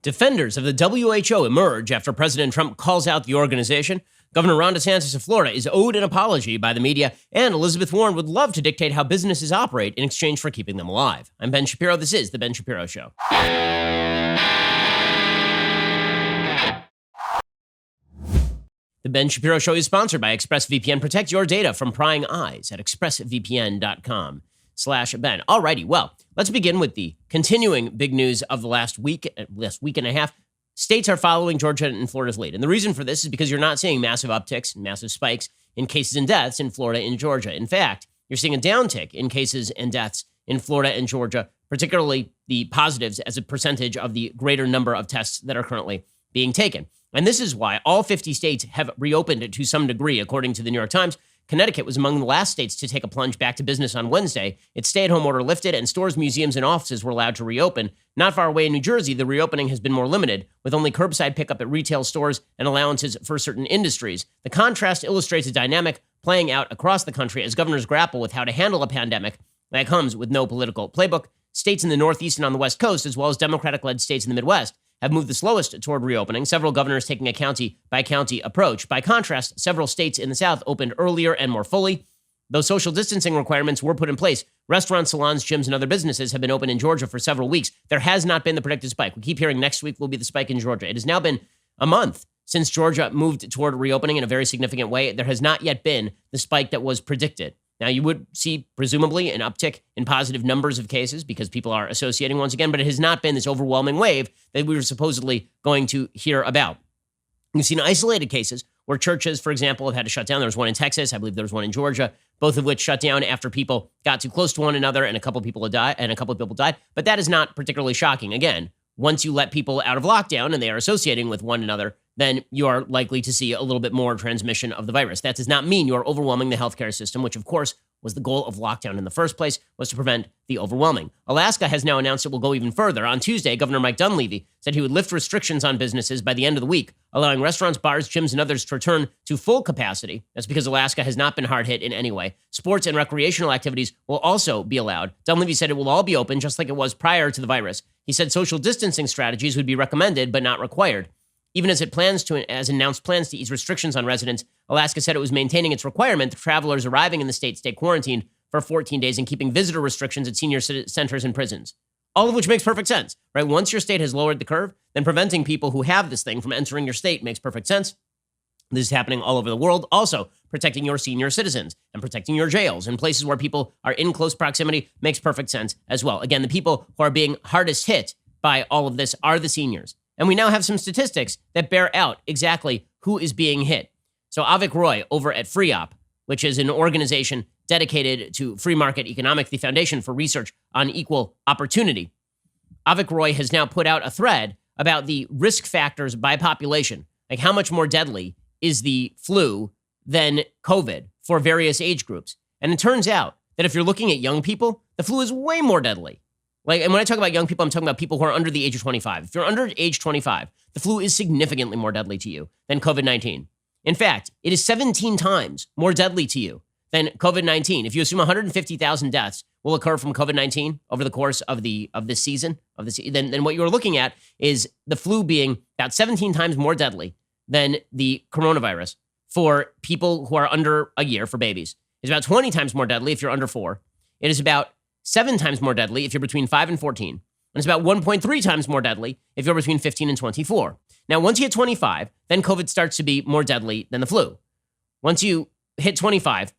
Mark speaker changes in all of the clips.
Speaker 1: Defenders of the WHO emerge after President Trump calls out the organization. Governor Ron DeSantis of Florida is owed an apology by the media, and Elizabeth Warren would love to dictate how businesses operate in exchange for keeping them alive. I'm Ben Shapiro. This is The Ben Shapiro Show. The Ben Shapiro Show is sponsored by ExpressVPN. Protect your data from prying eyes at expressvpn.com/Ben. Alrighty, well, let's begin with the continuing big news of the last week and a half. States are following Georgia and Florida's lead. And the reason for this is because you're not seeing massive upticks and massive spikes in cases and deaths in Florida and Georgia. In fact, you're seeing a downtick in cases and deaths in Florida and Georgia, particularly the positives as a percentage of the greater number of tests that are currently being taken. And this is why all 50 states have reopened to some degree, according to the New York Times. Connecticut was among the last states to take a plunge back to business on Wednesday. Its stay-at-home order lifted, and stores, museums, and offices were allowed to reopen. Not far away in New Jersey, the reopening has been more limited, with only curbside pickup at retail stores and allowances for certain industries. The contrast illustrates a dynamic playing out across the country as governors grapple with how to handle a pandemic that comes with no political playbook. States in the Northeast and on the West Coast, as well as Democratic-led states in the Midwest, have moved the slowest toward reopening, several governors taking a county-by-county approach. By contrast, several states in the South opened earlier and more fully. Though social distancing requirements were put in place, restaurants, salons, gyms, and other businesses have been open in Georgia for several weeks. There has not been the predicted spike. We keep hearing next week will be the spike in Georgia. It has now been a month since Georgia moved toward reopening in a very significant way. There has not yet been the spike that was predicted. Now, you would see, presumably, an uptick in positive numbers of cases because people are associating once again, but it has not been this overwhelming wave that we were supposedly going to hear about. We've seen isolated cases where churches, for example, have had to shut down. There was one in Texas. I believe there was one in Georgia, both of which shut down after people got too close to one another and a couple of people died. But that is not particularly shocking. Again, once you let people out of lockdown and they are associating with one another, then you are likely to see a little bit more transmission of the virus. That does not mean you are overwhelming the healthcare system, which, of course, was the goal of lockdown in the first place, was to prevent the overwhelming. Alaska has now announced it will go even further. On Tuesday, Governor Mike Dunleavy said he would lift restrictions on businesses by the end of the week, allowing restaurants, bars, gyms, and others to return to full capacity. That's because Alaska has not been hard hit in any way. Sports and recreational activities will also be allowed. Dunleavy said it will all be open, just like it was prior to the virus. He said social distancing strategies would be recommended, but not required. Even as it announced plans to ease restrictions on residents, Alaska said it was maintaining its requirement that travelers arriving in the state stay quarantined for 14 days and keeping visitor restrictions at senior centers and prisons. All of which makes perfect sense, right? Once your state has lowered the curve, then preventing people who have this thing from entering your state makes perfect sense. This is happening all over the world. Also, protecting your senior citizens and protecting your jails and places where people are in close proximity makes perfect sense as well. Again, the people who are being hardest hit by all of this are the seniors. And we now have some statistics that bear out exactly who is being hit. So Avik Roy over at FreeOp, which is an organization dedicated to free market economics, the Foundation for Research on Equal Opportunity. Avik Roy has now put out a thread about the risk factors by population, like how much more deadly is the flu than COVID for various age groups. And it turns out that if you're looking at young people, the flu is way more deadly. And when I talk about young people, I'm talking about people who are under the age of 25. If you're under age 25, the flu is significantly more deadly to you than COVID-19. In fact, it is 17 times more deadly to you than COVID-19. If you assume 150,000 deaths will occur from COVID-19 over the course of this season, then what you're looking at is the flu being about 17 times more deadly than the coronavirus for people who are under a year, for babies. It's about 20 times more deadly if you're under 4. It is about 7 times more deadly if you're between 5 and 14. And it's about 1.3 times more deadly if you're between 15 and 24. Now, once you hit 25, then COVID starts to be more deadly than the flu. Once you hit 25,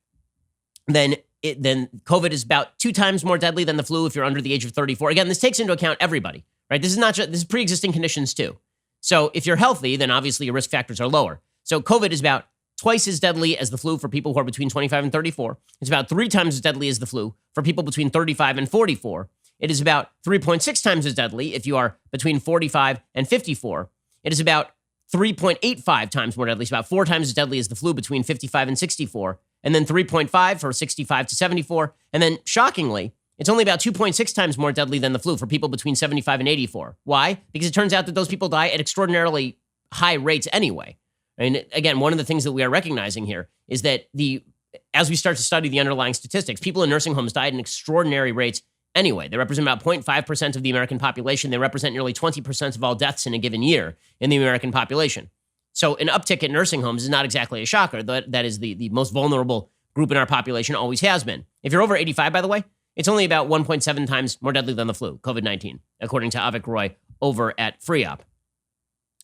Speaker 1: then COVID is about 2 times more deadly than the flu if you're under the age of 34. Again, this takes into account everybody, right? This is pre-existing conditions too. So if you're healthy, then obviously your risk factors are lower. So COVID is about twice as deadly as the flu for people who are between 25 and 34. It's about 3 times as deadly as the flu for people between 35 and 44. It is about 3.6 times as deadly if you are between 45 and 54. It is about 3.85 times more deadly. It's about 4 times as deadly as the flu between 55 and 64. And then 3.5 for 65 to 74. And then, shockingly, it's only about 2.6 times more deadly than the flu for people between 75 and 84. Why? Because it turns out that those people die at extraordinarily high rates anyway. I mean, again, one of the things that we are recognizing here is that as we start to study the underlying statistics, people in nursing homes died at extraordinary rates anyway. They represent about 0.5% of the American population. They represent nearly 20% of all deaths in a given year in the American population. So an uptick in nursing homes is not exactly a shocker. That is the most vulnerable group in our population, always has been. If you're over 85, by the way, it's only about 1.7 times more deadly than the flu, COVID-19, according to Avik Roy over at FreeOp.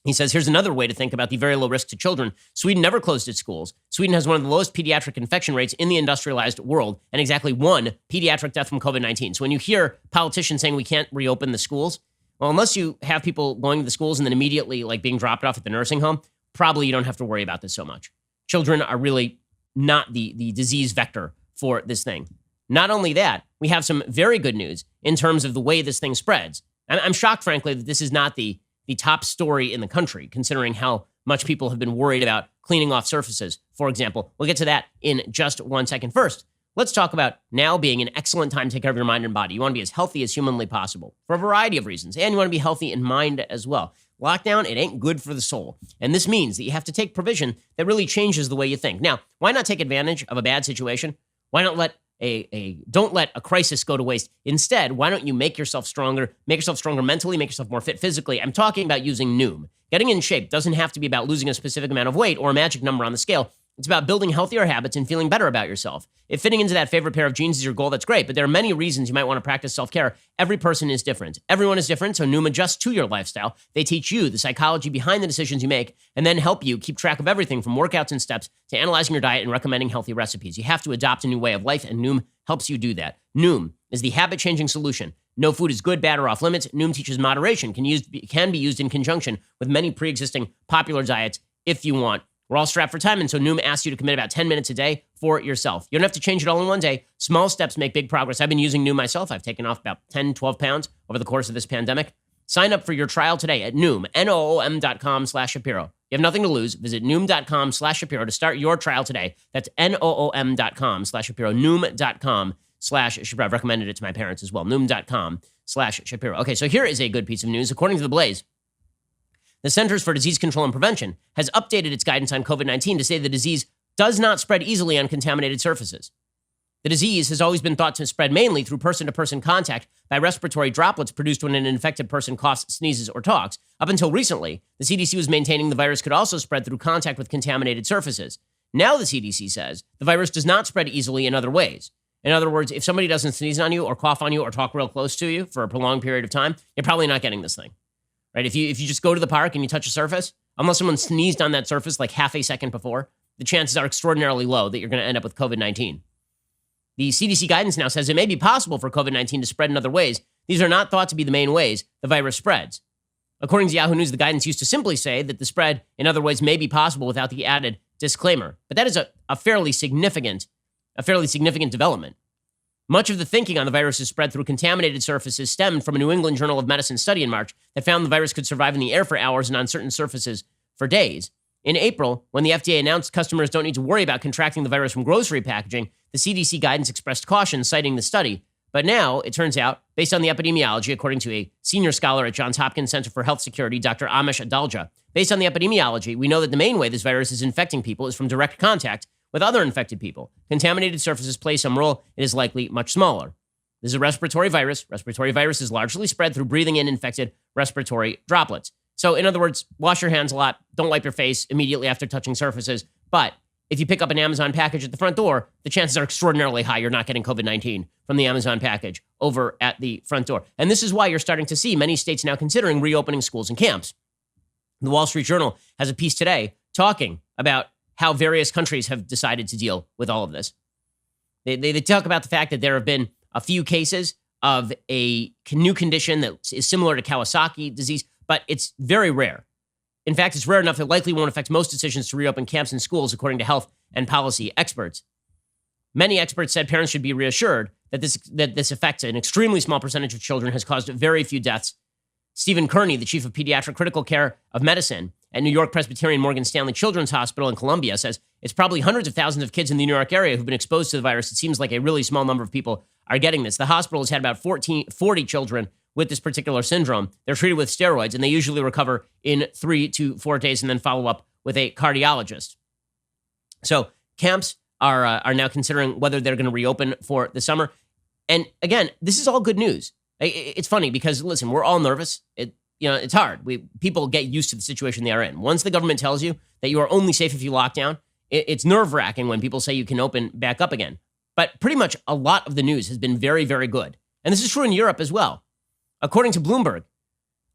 Speaker 1: He says, here's another way to think about the very low risk to children. Sweden never closed its schools. Sweden has one of the lowest pediatric infection rates in the industrialized world and exactly one pediatric death from COVID-19. So when you hear politicians saying we can't reopen the schools, well, unless you have people going to the schools and then immediately like being dropped off at the nursing home, probably you don't have to worry about this so much. Children are really not the disease vector for this thing. Not only that, we have some very good news in terms of the way this thing spreads. I'm shocked, frankly, that this is not the top story in the country, considering how much people have been worried about cleaning off surfaces, for example. We'll get to that in just 1 second. First, let's talk about now being an excellent time to take care of your mind and body. You want to be as healthy as humanly possible for a variety of reasons, and you want to be healthy in mind as well. Lockdown, it ain't good for the soul. And this means that you have to take provision that really changes the way you think. Now, why not take advantage of a bad situation? Why not don't let a crisis go to waste. Instead, why don't you make yourself stronger mentally, make yourself more fit physically? I'm talking about using Noom. Getting in shape doesn't have to be about losing a specific amount of weight or a magic number on the scale. It's about building healthier habits and feeling better about yourself. If fitting into that favorite pair of jeans is your goal, that's great, but there are many reasons you might want to practice self-care. Every person is different. Everyone is different, so Noom adjusts to your lifestyle. They teach you the psychology behind the decisions you make and then help you keep track of everything from workouts and steps to analyzing your diet and recommending healthy recipes. You have to adopt a new way of life, and Noom helps you do that. Noom is the habit-changing solution. No food is good, bad, or off limits. Noom teaches moderation, can be used in conjunction with many pre-existing popular diets if you want. We're all strapped for time, and so Noom asks you to commit about 10 minutes a day for yourself. You don't have to change it all in one day. Small steps make big progress. I've been using Noom myself. I've taken off about 10, 12 pounds over the course of this pandemic. Sign up for your trial today at Noom, Noom.com/Shapiro. You have nothing to lose. Visit Noom.com/Shapiro to start your trial today. That's Noom.com/Shapiro, Noom.com/Shapiro. I've recommended it to my parents as well. Noom.com/Shapiro. Okay, so here is a good piece of news. According to The Blaze, the Centers for Disease Control and Prevention has updated its guidance on COVID-19 to say the disease does not spread easily on contaminated surfaces. The disease has always been thought to spread mainly through person-to-person contact by respiratory droplets produced when an infected person coughs, sneezes, or talks. Up until recently, the CDC was maintaining the virus could also spread through contact with contaminated surfaces. Now the CDC says the virus does not spread easily in other ways. In other words, if somebody doesn't sneeze on you or cough on you or talk real close to you for a prolonged period of time, you're probably not getting this thing. Right? If you just go to the park and you touch a surface, unless someone sneezed on that surface like half a second before, the chances are extraordinarily low that you're going to end up with COVID-19. The CDC guidance now says it may be possible for COVID-19 to spread in other ways. These are not thought to be the main ways the virus spreads. According to Yahoo News, the guidance used to simply say that the spread in other ways may be possible without the added disclaimer. But that is a fairly significant development. Much of the thinking on the virus's spread through contaminated surfaces stemmed from a New England Journal of Medicine study in March that found the virus could survive in the air for hours and on certain surfaces for days. In April, when the FDA announced customers don't need to worry about contracting the virus from grocery packaging, the CDC guidance expressed caution, citing the study. But now, it turns out, based on the epidemiology, according to a senior scholar at Johns Hopkins Center for Health Security, Dr. Amish Adalja, based on the epidemiology, we know that the main way this virus is infecting people is from direct contact with other infected people. Contaminated surfaces play some role. It is likely much smaller. This is a respiratory virus. Respiratory virus is largely spread through breathing in infected respiratory droplets. So in other words, wash your hands a lot. Don't wipe your face immediately after touching surfaces. But if you pick up an Amazon package at the front door, the chances are extraordinarily high you're not getting COVID-19 from the Amazon package over at the front door. And this is why you're starting to see many states now considering reopening schools and camps. The Wall Street Journal has a piece today talking about how various countries have decided to deal with all of this. They talk about the fact that there have been a few cases of a new condition that is similar to Kawasaki disease, but it's very rare. In fact, it's rare enough it likely won't affect most decisions to reopen camps and schools, according to health and policy experts. Many experts said parents should be reassured that this affects an extremely small percentage of children, has caused very few deaths. Stephen Kearney, the chief of pediatric critical care of medicine at New York Presbyterian Morgan Stanley Children's Hospital in Columbia, says it's probably hundreds of thousands of kids in the New York area who've been exposed to the virus. It seems like a really small number of people are getting this. The hospital has had about 40 children with this particular syndrome. They're treated with steroids, and they usually recover in 3 to 4 days and then follow up with a cardiologist. So camps are now considering whether they're going to reopen for the summer. And again, this is all good news. It's funny because, listen, we're all nervous. It's hard. People get used to the situation they are in. Once the government tells you that you are only safe if you lock down, it's nerve-wracking when people say you can open back up again. But pretty much a lot of the news has been very, very good. And this is true in Europe as well. According to Bloomberg,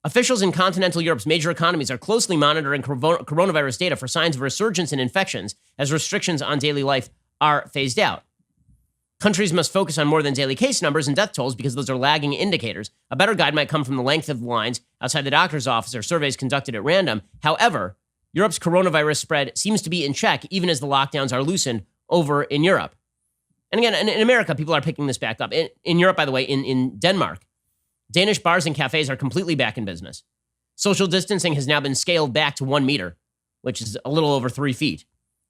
Speaker 1: officials in continental Europe's major economies are closely monitoring coronavirus data for signs of resurgence in infections as restrictions on daily life are phased out. Countries must focus on more than daily case numbers and death tolls because those are lagging indicators. A better guide might come from the length of the lines outside the doctor's office or surveys conducted at random. However, Europe's coronavirus spread seems to be in check even as the lockdowns are loosened over in Europe. And again, in America, people are picking this back up. In Europe, by the way, in Denmark, Danish bars and cafes are completely back in business. Social distancing has now been scaled back to 1 meter, which is a little over 3 feet.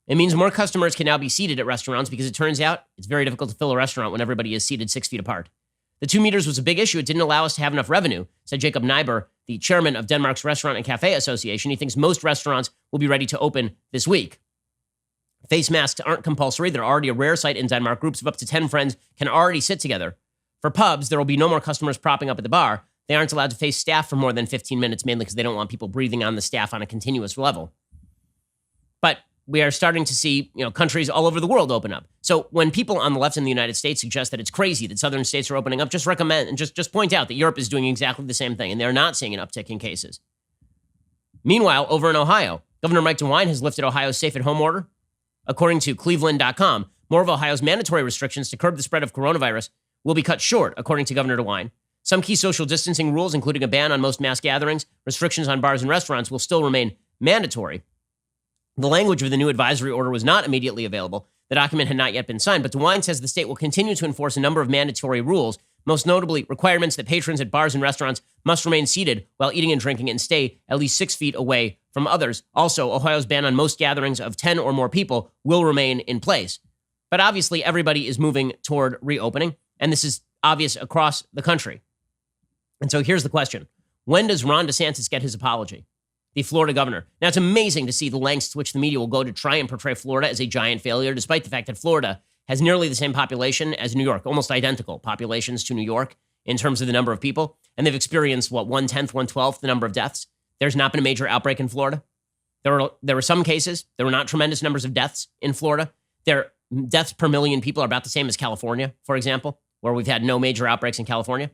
Speaker 1: It means more customers can now be seated at restaurants because it turns out it's very difficult to fill a restaurant when everybody is seated 6 feet apart. The 2 meters was a big issue. It didn't allow us to have enough revenue, said Jacob Nyber, the chairman of Denmark's Restaurant and Cafe Association. He thinks most restaurants will be ready to open this week. Face masks aren't compulsory. They're already a rare sight in Denmark. Groups of up to 10 friends can already sit together. For pubs, there will be no more customers propping up at the bar. They aren't allowed to face staff for more than 15 minutes, mainly because they don't want people breathing on the staff on a continuous level. But we are starting to see, countries all over the world open up. So when people on the left in the United States suggest that it's crazy that southern states are opening up, just recommend and just point out that Europe is doing exactly the same thing, and they're not seeing an uptick in cases. Meanwhile, over in Ohio, Governor Mike DeWine has lifted Ohio's safe-at-home order. According to Cleveland.com, more of Ohio's mandatory restrictions to curb the spread of coronavirus will be cut short, according to Governor DeWine. Some key social distancing rules, including a ban on most mass gatherings, restrictions on bars and restaurants, will still remain mandatory. The language of the new advisory order was not immediately available. The document had not yet been signed, but DeWine says the state will continue to enforce a number of mandatory rules, most notably requirements that patrons at bars and restaurants must remain seated while eating and drinking and stay at least 6 feet away from others. Also, Ohio's ban on most gatherings of 10 or more people will remain in place. But obviously, everybody is moving toward reopening, and this is obvious across the country. And so here's the question. When does Ron DeSantis get his apology? The Florida governor. Now, it's amazing to see the lengths to which the media will go to try and portray Florida as a giant failure, despite the fact that Florida has nearly the same population as New York, almost identical populations to New York in terms of the number of people. And they've experienced, 1/10, 1/12 the number of deaths. There's not been a major outbreak in Florida. There were some cases. There were not tremendous numbers of deaths in Florida. Their deaths per million people are about the same as California, for example, where we've had no major outbreaks in California.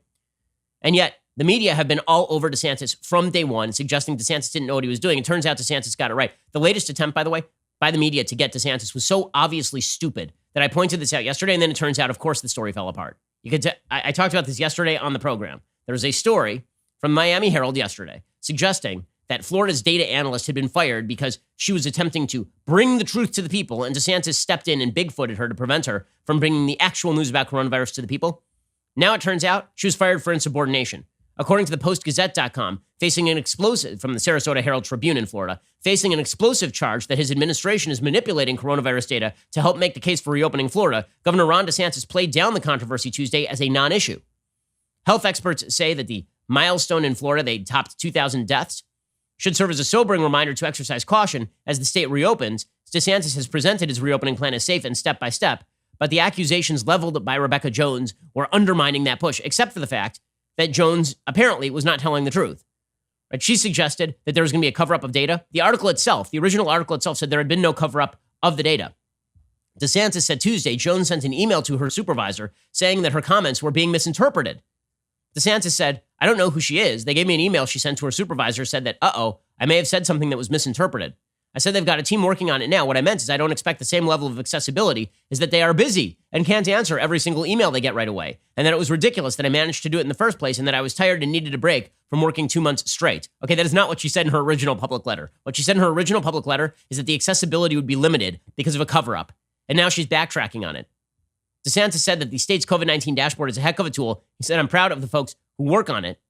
Speaker 1: And yet, the media have been all over DeSantis from day one, suggesting DeSantis didn't know what he was doing. It turns out DeSantis got it right. The latest attempt, by the way, by the media to get DeSantis was so obviously stupid that I pointed this out yesterday, and then it turns out, of course, the story fell apart. I talked about this yesterday on the program. There was a story from Miami Herald yesterday suggesting that Florida's data analyst had been fired because she was attempting to bring the truth to the people, and DeSantis stepped in and Bigfooted her to prevent her from bringing the actual news about coronavirus to the people. Now it turns out she was fired for insubordination. According to the PostGazette.com, facing an explosive from the Sarasota Herald Tribune in Florida, facing an explosive charge that his administration is manipulating coronavirus data to help make the case for reopening Florida, Governor Ron DeSantis played down the controversy Tuesday as a non-issue. Health experts say that the milestone in Florida, they topped 2,000 deaths, should serve as a sobering reminder to exercise caution as the state reopens. DeSantis has presented his reopening plan as safe and step by step, but the accusations leveled by Rebecca Jones were undermining that push, except for the fact that Jones apparently was not telling the truth. Right? She suggested that there was going to be a cover-up of data. The article itself, the original article itself, said there had been no cover-up of the data. DeSantis said Tuesday Jones sent an email to her supervisor saying that her comments were being misinterpreted. DeSantis said, I don't know who she is. They gave me an email she sent to her supervisor, said that, I may have said something that was misinterpreted. I said they've got a team working on it now. What I meant is I don't expect the same level of accessibility, is that they are busy and can't answer every single email they get right away. And that it was ridiculous that I managed to do it in the first place and that I was tired and needed a break from working 2 months straight. Okay, that is not what she said in her original public letter. What she said in her original public letter is that the accessibility would be limited because of a cover-up. And now she's backtracking on it. DeSantis said that the state's COVID-19 dashboard is a heck of a tool. He said, I'm proud of the folks who work on it.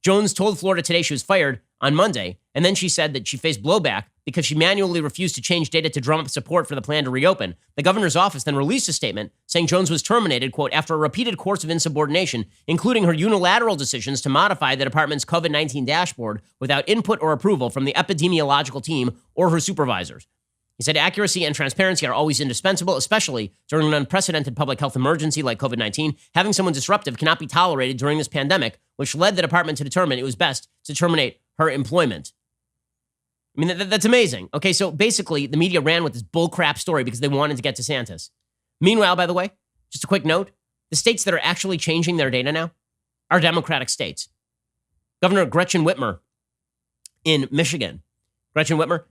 Speaker 1: Jones told Florida Today she was fired on Monday, and then she said that she faced blowback because she manually refused to change data to drum up support for the plan to reopen. The governor's office then released a statement saying Jones was terminated, quote, after a repeated course of insubordination, including her unilateral decisions to modify the department's COVID-19 dashboard without input or approval from the epidemiological team or her supervisors. He said accuracy and transparency are always indispensable, especially during an unprecedented public health emergency like COVID-19. Having someone disruptive cannot be tolerated during this pandemic, which led the department to determine it was best to terminate her employment. I mean, that's amazing. Okay, so basically, the media ran with this bullcrap story because they wanted to get to Santis. Meanwhile, by the way, just a quick note, the states that are actually changing their data now are Democratic states. Governor Gretchen Whitmer in Michigan,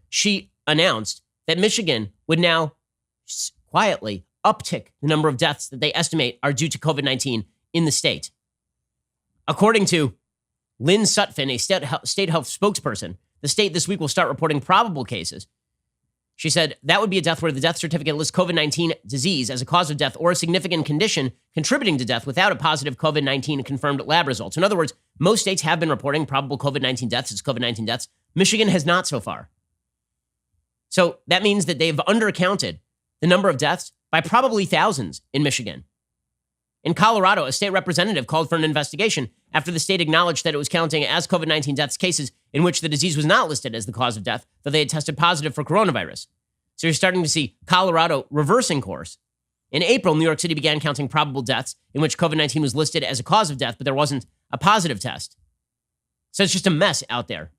Speaker 1: she announced that Michigan would now quietly uptick the number of deaths that they estimate are due to COVID-19 in the state. According to Lynn Sutphin, a state health spokesperson, the state this week will start reporting probable cases. She said that would be a death where the death certificate lists COVID-19 disease as a cause of death or a significant condition contributing to death without a positive COVID-19 confirmed lab results. In other words, most states have been reporting probable COVID-19 deaths as COVID-19 deaths. Michigan has not so far. So that means that they've undercounted the number of deaths by probably thousands in Michigan. In Colorado, a state representative called for an investigation after the state acknowledged that it was counting as COVID-19 deaths cases in which the disease was not listed as the cause of death, though they had tested positive for coronavirus. So you're starting to see Colorado reversing course. In April, New York City began counting probable deaths in which COVID-19 was listed as a cause of death, but there wasn't a positive test. So it's just a mess out there.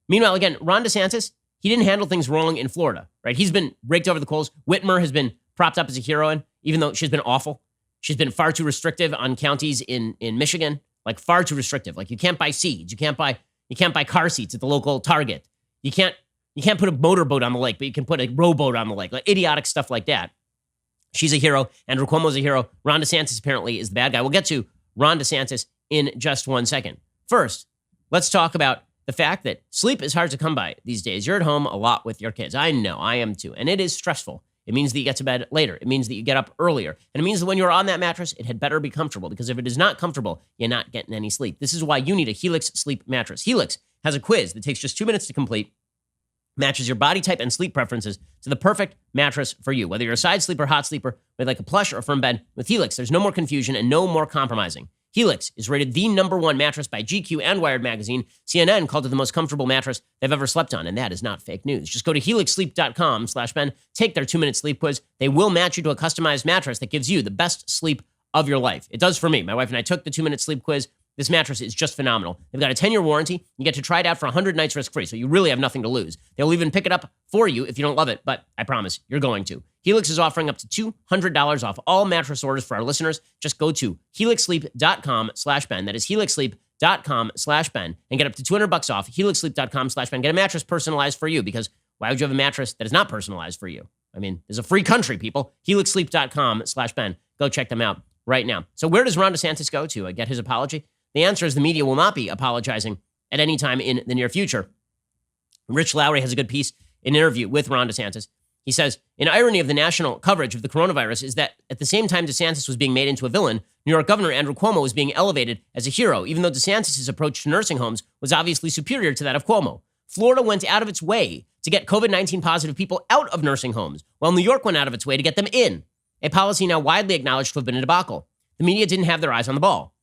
Speaker 1: Meanwhile, again, Ron DeSantis, he didn't handle things wrong in Florida, right? He's been raked over the coals. Whitmer has been propped up as a heroine, even though she's been awful. She's been far too restrictive on counties in Michigan, like far too restrictive. Like you can't buy seeds, you can't buy car seats at the local Target. You can't put a motorboat on the lake, but you can put a rowboat on the lake, like idiotic stuff like that. She's a hero. Andrew Cuomo's a hero. Ron DeSantis apparently is the bad guy. We'll get to Ron DeSantis in just 1 second. First, let's talk about the fact that sleep is hard to come by these days. You're at home a lot with your kids. I know, I am too. And it is stressful. It means that you get to bed later. It means that you get up earlier. And it means that when you're on that mattress, it had better be comfortable, because if it is not comfortable, you're not getting any sleep. This is why you need a Helix sleep mattress. Helix has a quiz that takes just 2 minutes to complete, matches your body type and sleep preferences to the perfect mattress for you. Whether you're a side sleeper, hot sleeper, with like a plush or firm bed, with Helix, there's no more confusion and no more compromising. Helix is rated the #1 mattress by GQ and Wired magazine. CNN called it the most comfortable mattress they've ever slept on, and that is not fake news. Just go to helixsleep.com/Ben, take their 2-minute sleep quiz. They will match you to a customized mattress that gives you the best sleep of your life. It does for me. My wife and I took the 2-minute sleep quiz. This mattress is just phenomenal. They've got a 10-year warranty. You get to try it out for 100 nights risk-free, so you really have nothing to lose. They'll even pick it up for you if you don't love it, but I promise you're going to. Helix is offering up to $200 off all mattress orders for our listeners. Just go to helixsleep.com/Ben. That is helixsleep.com/Ben, and get up to $200 off. helixsleep.com/Ben. Get a mattress personalized for you, because why would you have a mattress that is not personalized for you? I mean, there's a free country, people. helixsleep.com/Ben. Go check them out right now. So where does Ron DeSantis go to get his apology? The answer is the media will not be apologizing at any time in the near future. Rich Lowry has a good piece, an interview with Ron DeSantis. He says, an irony of the national coverage of the coronavirus is that at the same time DeSantis was being made into a villain, New York Governor Andrew Cuomo was being elevated as a hero, even though DeSantis' approach to nursing homes was obviously superior to that of Cuomo. Florida went out of its way to get COVID-19 positive people out of nursing homes, while New York went out of its way to get them in, a policy now widely acknowledged to have been a debacle. The media didn't have their eyes on the ball.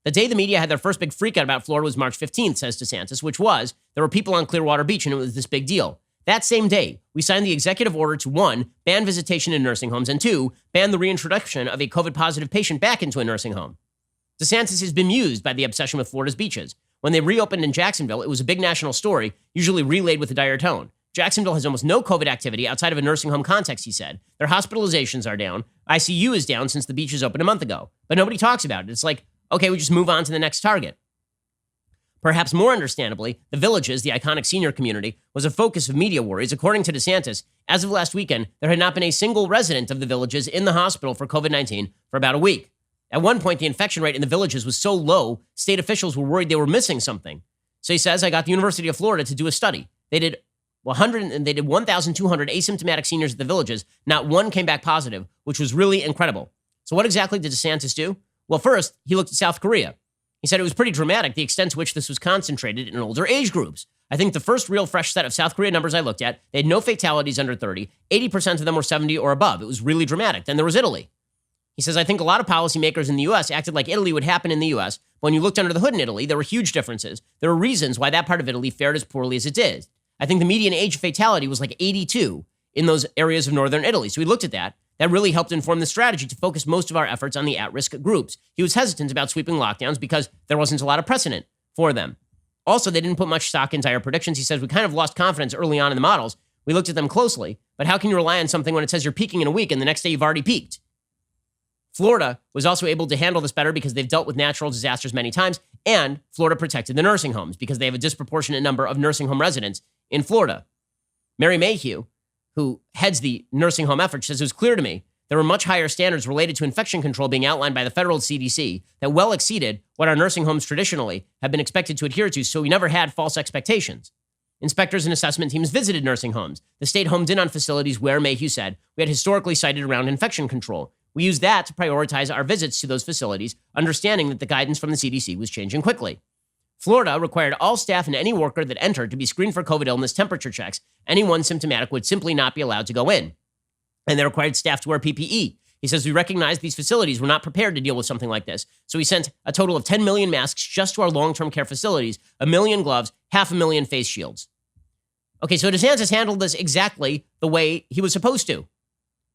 Speaker 1: The day the media had their first big freakout about Florida was March 15th, says DeSantis, which was, there were people on Clearwater Beach and it was this big deal. That same day, we signed the executive order to 1, ban visitation in nursing homes, and 2, ban the reintroduction of a COVID-positive patient back into a nursing home. DeSantis is bemused by the obsession with Florida's beaches. When they reopened in Jacksonville, it was a big national story, usually relayed with a dire tone. Jacksonville has almost no COVID activity outside of a nursing home context, he said. Their hospitalizations are down. ICU is down since the beaches opened a month ago. But nobody talks about it. It's like, okay, we just move on to the next target. Perhaps more understandably, the Villages, the iconic senior community, was a focus of media worries. According to DeSantis, as of last weekend, there had not been a single resident of the Villages in the hospital for COVID-19 for about a week. At one point, the infection rate in the Villages was so low, state officials were worried they were missing something. So he says, I got the University of Florida to do a study. They did 1,200 asymptomatic seniors at the Villages. Not one came back positive, which was really incredible. So what exactly did DeSantis do? Well, first, he looked at South Korea. He said it was pretty dramatic, the extent to which this was concentrated in older age groups. I think the first real fresh set of South Korea numbers I looked at, they had no fatalities under 30. 80% of them were 70 or above. It was really dramatic. Then there was Italy. He says, I think a lot of policymakers in the U.S. acted like Italy would happen in the U.S. When you looked under the hood in Italy, there were huge differences. There were reasons why that part of Italy fared as poorly as it did. I think the median age of fatality was like 82. in those areas of northern Italy. So we looked at that. That really helped inform the strategy to focus most of our efforts on the at-risk groups. He was hesitant about sweeping lockdowns because there wasn't a lot of precedent for them. Also, they didn't put much stock into our predictions. He says, we kind of lost confidence early on in the models. We looked at them closely, but how can you rely on something when it says you're peaking in a week and the next day you've already peaked? Florida was also able to handle this better because they've dealt with natural disasters many times, and Florida protected the nursing homes because they have a disproportionate number of nursing home residents in Florida. Mary Mayhew, who heads the nursing home effort, says it was clear to me there were much higher standards related to infection control being outlined by the federal CDC that well exceeded what our nursing homes traditionally have been expected to adhere to, so we never had false expectations. Inspectors and assessment teams visited nursing homes. The state homed in on facilities where, Mayhew said, we had historically cited around infection control. We used that to prioritize our visits to those facilities, understanding that the guidance from the CDC was changing quickly. Florida required all staff and any worker that entered to be screened for COVID illness temperature checks. Anyone symptomatic would simply not be allowed to go in. And they required staff to wear PPE. He says, we recognized these facilities were not prepared to deal with something like this. So we sent a total of 10 million masks just to our long-term care facilities, 1 million gloves, 500,000 face shields. Okay, so DeSantis handled this exactly the way he was supposed to.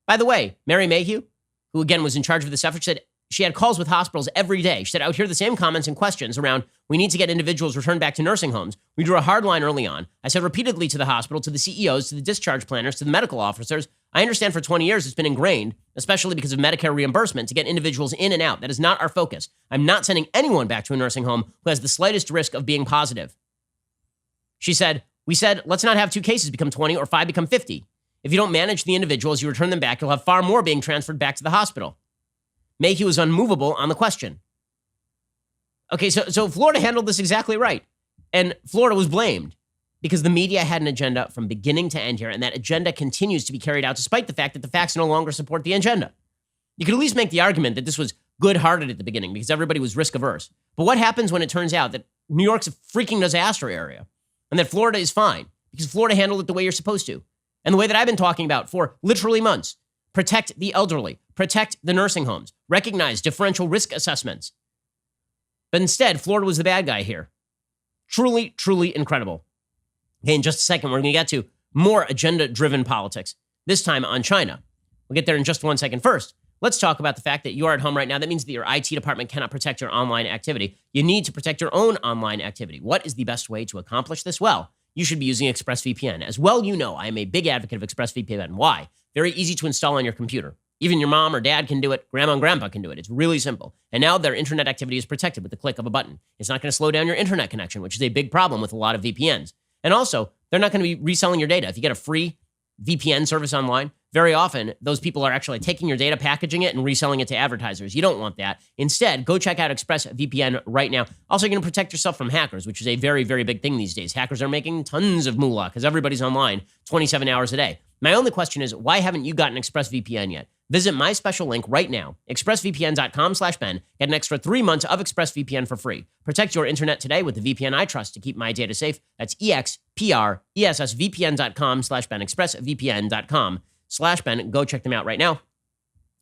Speaker 1: By the way, Mary Mayhew, who again was in charge of this effort, said she had calls with hospitals every day. She said, I would hear the same comments and questions around, we need to get individuals returned back to nursing homes. We drew a hard line early on. I said repeatedly to the hospital, to the CEOs, to the discharge planners, to the medical officers, I understand for 20 years it's been ingrained, especially because of Medicare reimbursement, to get individuals in and out. That is not our focus. I'm not sending anyone back to a nursing home who has the slightest risk of being positive. She said, we said, let's not have 2 cases become 20 or 5 become 50. If you don't manage the individuals, you return them back, you'll have far more being transferred back to the hospital. Mayhew was unmovable on the question. Okay, so Florida handled this exactly right. And Florida was blamed because the media had an agenda from beginning to end here, and that agenda continues to be carried out despite the fact that the facts no longer support the agenda. You could at least make the argument that this was good-hearted at the beginning because everybody was risk-averse. But what happens when it turns out that New York's a freaking disaster area and that Florida is fine because Florida handled it the way you're supposed to? And the way that I've been talking about for literally months. Protect the elderly. Protect the nursing homes. Recognize differential risk assessments. But instead, Florida was the bad guy here. Truly, truly incredible. Okay, in just a second, we're going to get to more agenda-driven politics, this time on China. We'll get there in just 1 second. First, let's talk about the fact that you are at home right now. That means that your IT department cannot protect your online activity. You need to protect your own online activity. What is the best way to accomplish this? Well, you should be using ExpressVPN. As well, you know, I am a big advocate of ExpressVPN. Why? Very easy to install on your computer. Even your mom or dad can do it. Grandma and grandpa can do it. It's really simple. And now their internet activity is protected with the click of a button. It's not going to slow down your internet connection, which is a big problem with a lot of VPNs. And also, they're not going to be reselling your data. If you get a free VPN service online, very often those people are actually taking your data, packaging it, and reselling it to advertisers. You don't want that. Instead, go check out ExpressVPN right now. Also, you're going to protect yourself from hackers, which is a very, very big thing these days. Hackers are making tons of moolah because everybody's online 27 hours a day. My only question is, why haven't you gotten ExpressVPN yet? Visit my special link right now, expressvpn.com/Ben. Get an extra 3 months of ExpressVPN for free. Protect your internet today with the VPN I trust to keep my data safe. That's expressvpn.com/Ben, expressvpn.com/Ben. Go check them out right now.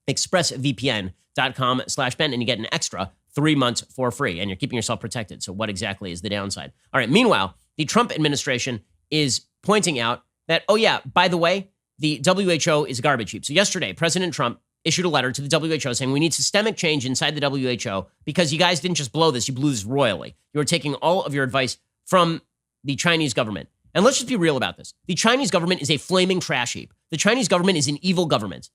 Speaker 1: expressvpn.com/Ben, and you get an extra 3 months for free, and you're keeping yourself protected. So what exactly is the downside? All right, meanwhile, the Trump administration is pointing out that, oh yeah, by the way, the WHO is a garbage heap. So yesterday, President Trump issued a letter to the WHO saying we need systemic change inside the WHO because you guys didn't just blow this, you blew this royally. You were taking all of your advice from the Chinese government. And let's just be real about this. The Chinese government is a flaming trash heap. The Chinese government is an evil government.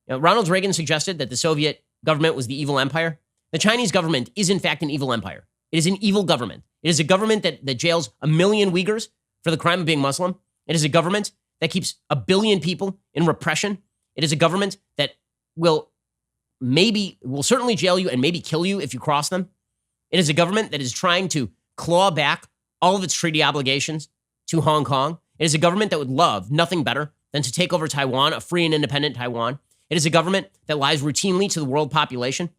Speaker 1: Now, Ronald Reagan suggested that the Soviet government was the evil empire. The Chinese government is, in fact, an evil empire. It is an evil government. It is a government that jails 1 million Uyghurs for the crime of being Muslim. It is a government that keeps 1 billion people in repression. It is a government that will certainly jail you and maybe kill you if you cross them. It is a government that is trying to claw back all of its treaty obligations to Hong Kong. It is a government that would love nothing better than to take over Taiwan, a free and independent Taiwan. It is a government that lies routinely to the world population.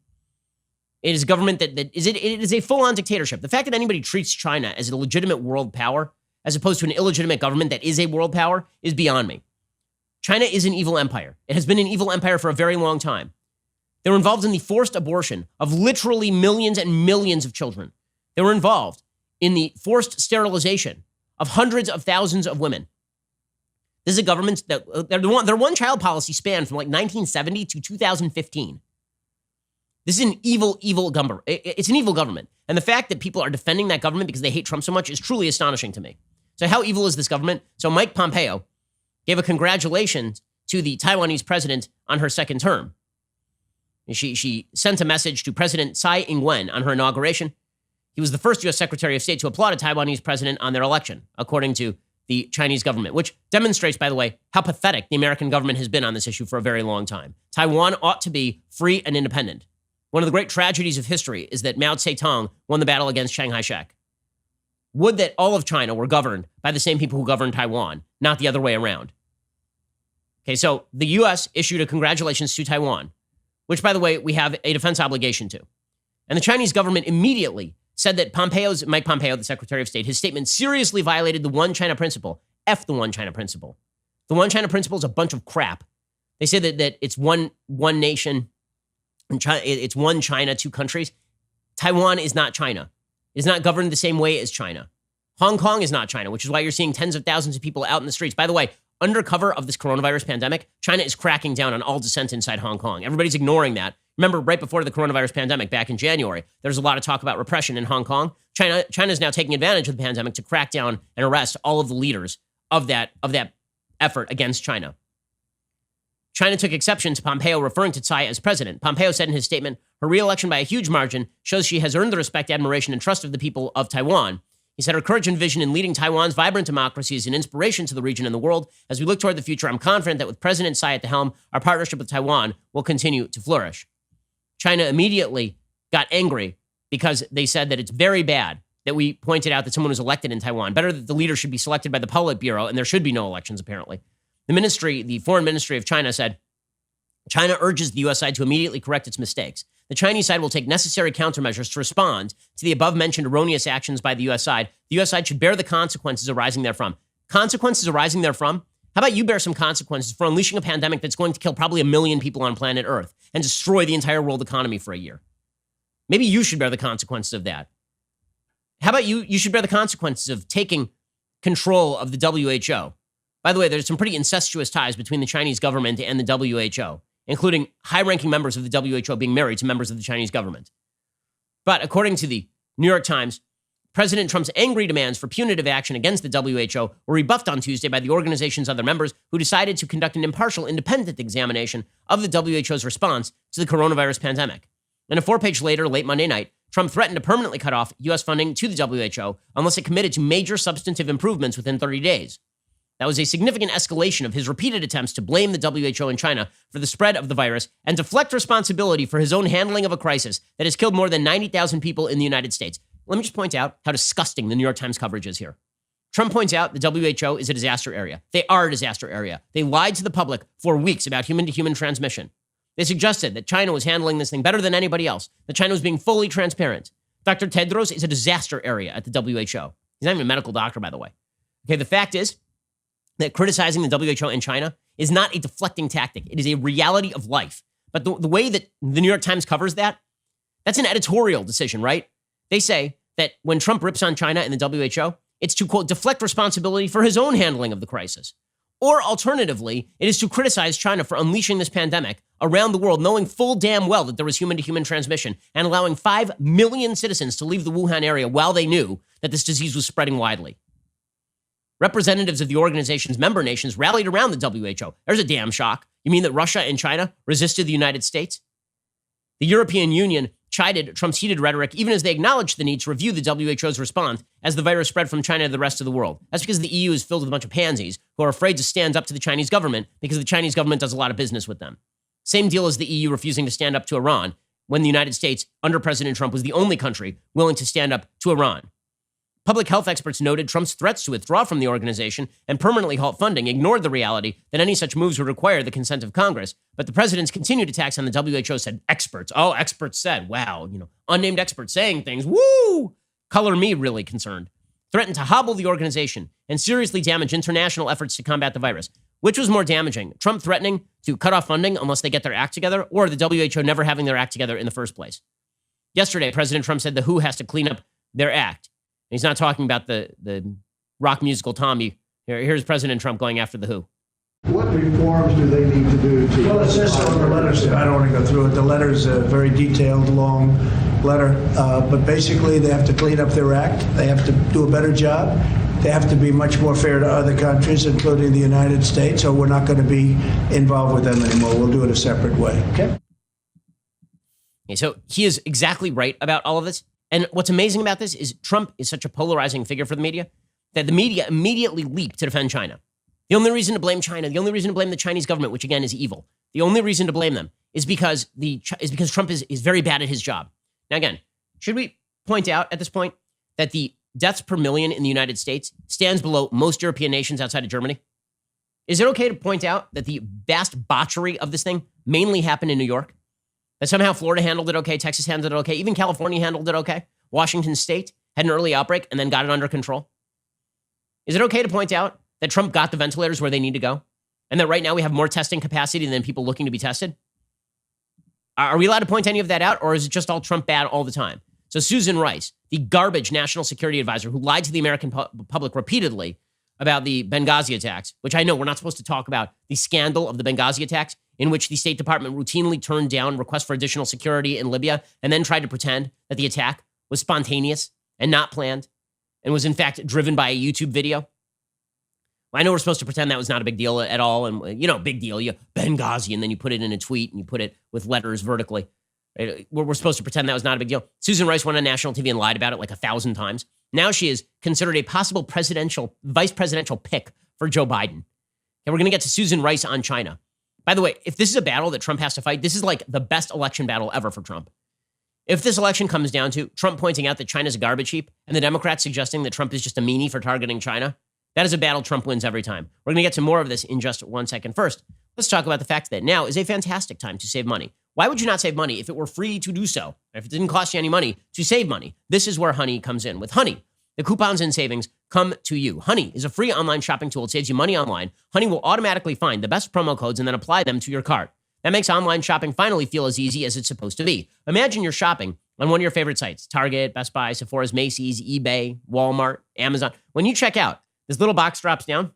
Speaker 1: It is a government it is a full-on dictatorship. The fact that anybody treats China as a legitimate world power as opposed to an illegitimate government that is a world power is beyond me. China is an evil empire. It has been an evil empire for a very long time. They were involved in the forced abortion of literally millions and millions of children. They were involved in the forced sterilization of hundreds of thousands of women. This is a government that their one-child policy spanned from like 1970 to 2015. This is an evil government. It's an evil government. And the fact that people are defending that government because they hate Trump so much is truly astonishing to me. So how evil is this government? So Mike Pompeo gave a congratulations to the Taiwanese president on her second term. She sent a message to President Tsai Ing-wen on her inauguration. He was the first U.S. Secretary of State to applaud a Taiwanese president on their election, according to the Chinese government, which demonstrates, by the way, how pathetic the American government has been on this issue for a very long time. Taiwan ought to be free and independent. One of the great tragedies of history is that Mao Zedong won the battle against Chiang Kai-shek. Would that all of China were governed by the same people who govern Taiwan, not the other way around. Okay, so the U.S. issued a congratulations to Taiwan, which, by the way, we have a defense obligation to. And the Chinese government immediately said that Mike Pompeo, the Secretary of State, his statement seriously violated the One China principle. F the One China principle. The One China principle is a bunch of crap. They say that it's one nation, and it's one China, two countries. Taiwan is not China. It is not governed the same way as China. Hong Kong is not China, which is why you're seeing tens of thousands of people out in the streets. By the way, under cover of this coronavirus pandemic, China is cracking down on all dissent inside Hong Kong. Everybody's ignoring that. Remember, right before the coronavirus pandemic, back in January, there's a lot of talk about repression in Hong Kong. China is now taking advantage of the pandemic to crack down and arrest all of the leaders of that effort against China. China took exception to Pompeo referring to Tsai as president. Pompeo said in his statement, her re-election by a huge margin shows she has earned the respect, admiration, and trust of the people of Taiwan. He said her courage and vision in leading Taiwan's vibrant democracy is an inspiration to the region and the world. As we look toward the future, I'm confident that with President Tsai at the helm, our partnership with Taiwan will continue to flourish. China immediately got angry because they said that it's very bad that we pointed out that someone was elected in Taiwan. Better that the leader should be selected by the Politburo, and there should be no elections, apparently. The Foreign Ministry of China said, China urges the U.S. side to immediately correct its mistakes. The Chinese side will take necessary countermeasures to respond to the above-mentioned erroneous actions by the U.S. side. The U.S. side should bear the consequences arising therefrom. Consequences arising therefrom? How about you bear some consequences for unleashing a pandemic that's going to kill probably 1 million people on planet Earth and destroy the entire world economy for a year? Maybe you should bear the consequences of that. How about you should bear the consequences of taking control of the WHO? By the way, there's some pretty incestuous ties between the Chinese government and the WHO, including high-ranking members of the WHO being married to members of the Chinese government. But according to the New York Times, President Trump's angry demands for punitive action against the WHO were rebuffed on Tuesday by the organization's other members, who decided to conduct an impartial, independent examination of the WHO's response to the coronavirus pandemic. In a 4-page letter late Monday night, Trump threatened to permanently cut off U.S. funding to the WHO unless it committed to major substantive improvements within 30 days. That was a significant escalation of his repeated attempts to blame the WHO and China for the spread of the virus and deflect responsibility for his own handling of a crisis that has killed more than 90,000 people in the United States. Let me just point out how disgusting the New York Times coverage is here. Trump points out the WHO is a disaster area. They are a disaster area. They lied to the public for weeks about human-to-human transmission. They suggested that China was handling this thing better than anybody else, that China was being fully transparent. Dr. Tedros is a disaster area at the WHO. He's not even a medical doctor, by the way. Okay, the fact is that criticizing the WHO and China is not a deflecting tactic. It is a reality of life. But the way that the New York Times covers that, that's an editorial decision, right? They say that when Trump rips on China and the WHO, it's to, quote, deflect responsibility for his own handling of the crisis. Or alternatively, it is to criticize China for unleashing this pandemic around the world, knowing full damn well that there was human-to-human transmission and allowing 5 million citizens to leave the Wuhan area while they knew that this disease was spreading widely. Representatives of the organization's member nations rallied around the WHO. There's a damn shock. You mean that Russia and China resisted the United States? The European Union chided Trump's heated rhetoric, even as they acknowledged the need to review the WHO's response as the virus spread from China to the rest of the world. That's because the EU is filled with a bunch of pansies who are afraid to stand up to the Chinese government because the Chinese government does a lot of business with them. Same deal as the EU refusing to stand up to Iran when the United States, under President Trump, was the only country willing to stand up to Iran. Public health experts noted Trump's threats to withdraw from the organization and permanently halt funding ignored the reality that any such moves would require the consent of Congress. But the president's continued attacks on the WHO said experts. Oh, experts said. Wow, unnamed experts saying things. Woo! Color me really concerned. Threatened to hobble the organization and seriously damage international efforts to combat the virus. Which was more damaging? Trump threatening to cut off funding unless they get their act together, or the WHO never having their act together in the first place? Yesterday, President Trump said the WHO has to clean up their act. He's not talking about the rock musical Tommy. Here's President Trump going after the WHO.
Speaker 2: What reforms do they need to do to...
Speaker 3: Well, it says so in the letters. I don't want to go through it. The letter's a very detailed, long letter. But basically, they have to clean up their act. They have to do a better job. They have to be much more fair to other countries, including the United States, or we're not going to be involved with them anymore. We'll do it a separate way. Okay?
Speaker 1: So he is exactly right about all of this. And what's amazing about this is Trump is such a polarizing figure for the media that the media immediately leaped to defend China. The only reason to blame China, the only reason to blame the Chinese government, which again is evil, the only reason to blame them is because Trump is very bad at his job. Now again, should we point out at this point that the deaths per million in the United States stands below most European nations outside of Germany? Is it okay to point out that the vast botchery of this thing mainly happened in New York? That somehow Florida handled it okay, Texas handled it okay, even California handled it okay, Washington State had an early outbreak and then got it under control? Is it okay to point out that Trump got the ventilators where they need to go, and that right now we have more testing capacity than people looking to be tested? Are we allowed to point any of that out, or is it just all Trump bad all the time? So Susan Rice, the garbage national security advisor who lied to the American public repeatedly about the Benghazi attacks, which I know we're not supposed to talk about, the scandal of the Benghazi attacks, in which the State Department routinely turned down requests for additional security in Libya and then tried to pretend that the attack was spontaneous and not planned and was in fact driven by a YouTube video. I know we're supposed to pretend that was not a big deal at all. And, big deal, Benghazi, and then you put it in a tweet and you put it with letters vertically. Right? We're supposed to pretend that was not a big deal. Susan Rice went on national TV and lied about it like 1,000 times. Now she is considered a possible vice presidential pick for Joe Biden. And we're going to get to Susan Rice on China. By the way, if this is a battle that Trump has to fight, this is like the best election battle ever for Trump. If this election comes down to Trump pointing out that China's a garbage heap and the Democrats suggesting that Trump is just a meanie for targeting China, that is a battle Trump wins every time. We're going to get to more of this in just 1 second. First, let's talk about the fact that now is a fantastic time to save money. Why would you not save money if it were free to do so? If it didn't cost you any money to save money? This is where Honey comes in. With Honey, the coupons and savings come to you. Honey is a free online shopping tool. It saves you money online. Honey will automatically find the best promo codes and then apply them to your cart. That makes online shopping finally feel as easy as it's supposed to be. Imagine you're shopping on one of your favorite sites, Target, Best Buy, Sephora's, Macy's, eBay, Walmart, Amazon. When you check out, this little box drops down.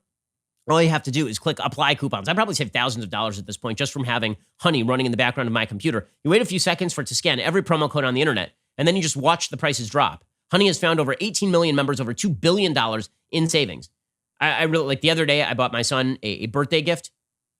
Speaker 1: All you have to do is click apply coupons. I probably saved thousands of dollars at this point just from having Honey running in the background of my computer. You wait a few seconds for it to scan every promo code on the internet, and then you just watch the prices drop. Honey has found over 18 million members, over $2 billion in savings. I really, like the other day, I bought my son a birthday gift.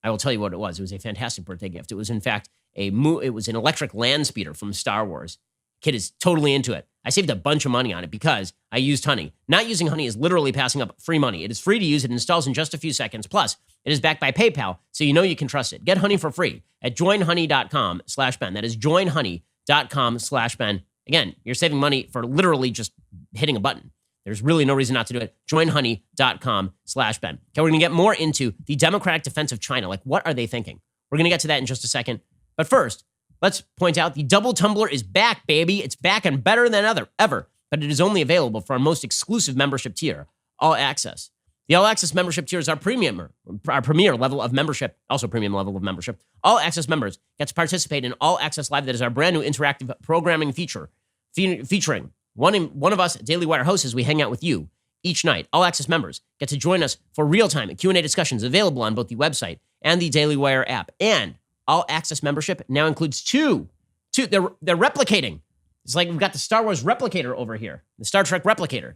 Speaker 1: I will tell you what it was. It was a fantastic birthday gift. It was, in fact, it was an electric land speeder from Star Wars. Kid is totally into it. I saved a bunch of money on it because I used Honey. Not using Honey is literally passing up free money. It is free to use. It installs in just a few seconds. Plus, it is backed by PayPal, so you know you can trust it. Get Honey for free at joinhoney.com/Ben. That is joinhoney.com/Ben. Again, you're saving money for literally just hitting a button. There's really no reason not to do it. Joinhoney.com/Ben. Okay, we're going to get more into the Democratic defense of China. Like, what are they thinking? We're going to get to that in just a second. But first, let's point out the double tumbler is back, baby. It's back and better than ever. But it is only available for our most exclusive membership tier, All Access. The All Access membership tier is our premier level of membership, also premium level of membership. All Access members get to participate in All Access Live. That is our brand new interactive programming feature featuring one of us Daily Wire hosts as we hang out with you each night. All Access members get to join us for real-time Q&A discussions available on both the website and the Daily Wire app. And All Access membership now includes two. They're replicating. It's like we've got the Star Wars replicator over here. The Star Trek replicator.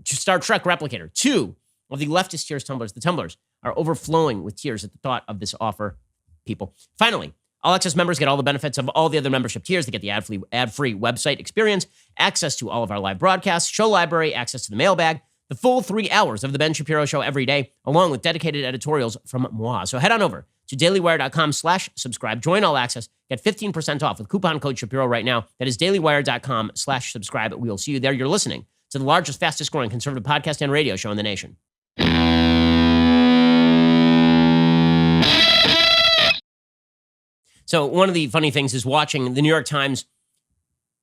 Speaker 1: Star Trek replicator. Two of the leftist tiers tumblers. The tumblers are overflowing with tears at the thought of this offer, people. Finally, All Access members get all the benefits of all the other membership tiers. They get the ad-free website experience, access to all of our live broadcasts, show library, access to the mailbag, the full 3 hours of the Ben Shapiro Show every day, along with dedicated editorials from moi. So head on over to dailywire.com/subscribe. Join All Access. Get 15% off with coupon code Shapiro right now. That is dailywire.com/subscribe. We will see you there. You're listening to the largest, fastest growing conservative podcast and radio show in the nation. So one of the funny things is watching the New York Times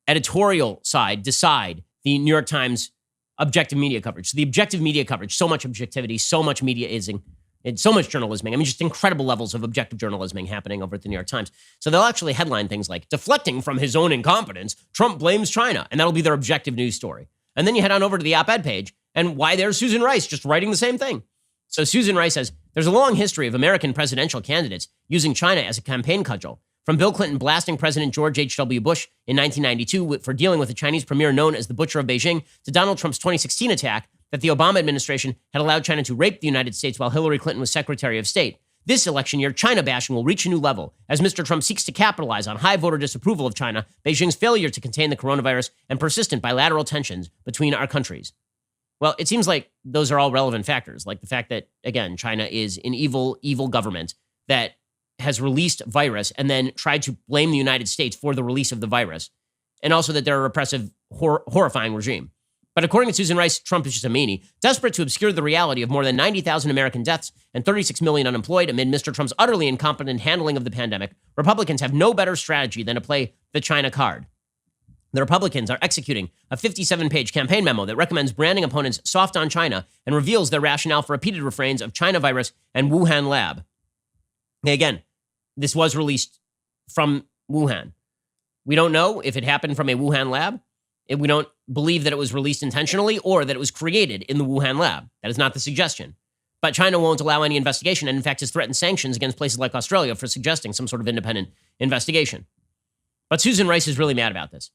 Speaker 1: editorial side decide the New York Times objective media coverage. So the objective media coverage, so much objectivity, so much mediaism, and so much journalisming. I mean, just incredible levels of objective journalisming happening over at the New York Times. So they'll actually headline things like, deflecting from his own incompetence, Trump blames China. And that'll be their objective news story. And then you head on over to the op-ed page, and why there's Susan Rice just writing the same thing. So Susan Rice says, There's a long history of American presidential candidates using China as a campaign cudgel, from Bill Clinton blasting President George H.W. Bush in 1992 for dealing with a Chinese premier known as the Butcher of Beijing, to Donald Trump's 2016 attack that the Obama administration had allowed China to rape the United States while Hillary Clinton was Secretary of State. This election year, China bashing will reach a new level as Mr. Trump seeks to capitalize on high voter disapproval of China, Beijing's failure to contain the coronavirus, and persistent bilateral tensions between our countries. Well, it seems like those are all relevant factors, like the fact that, again, China is an evil, evil government that has released virus and then tried to blame the United States for the release of the virus, and also that they're a repressive, horrifying regime. But according to Susan Rice, Trump is just a meanie, desperate to obscure the reality of more than 90,000 American deaths and 36 million unemployed amid Mr. Trump's utterly incompetent handling of the pandemic. Republicans have no better strategy than to play the China card. The Republicans are executing a 57-page campaign memo that recommends branding opponents soft on China and reveals their rationale for repeated refrains of China virus and Wuhan lab. Again, this was released from Wuhan. We don't know if it happened from a Wuhan lab. We don't believe that it was released intentionally or that it was created in the Wuhan lab. That is not the suggestion. But China won't allow any investigation and, in fact, has threatened sanctions against places like Australia for suggesting some sort of independent investigation. But Susan Rice is really mad about this.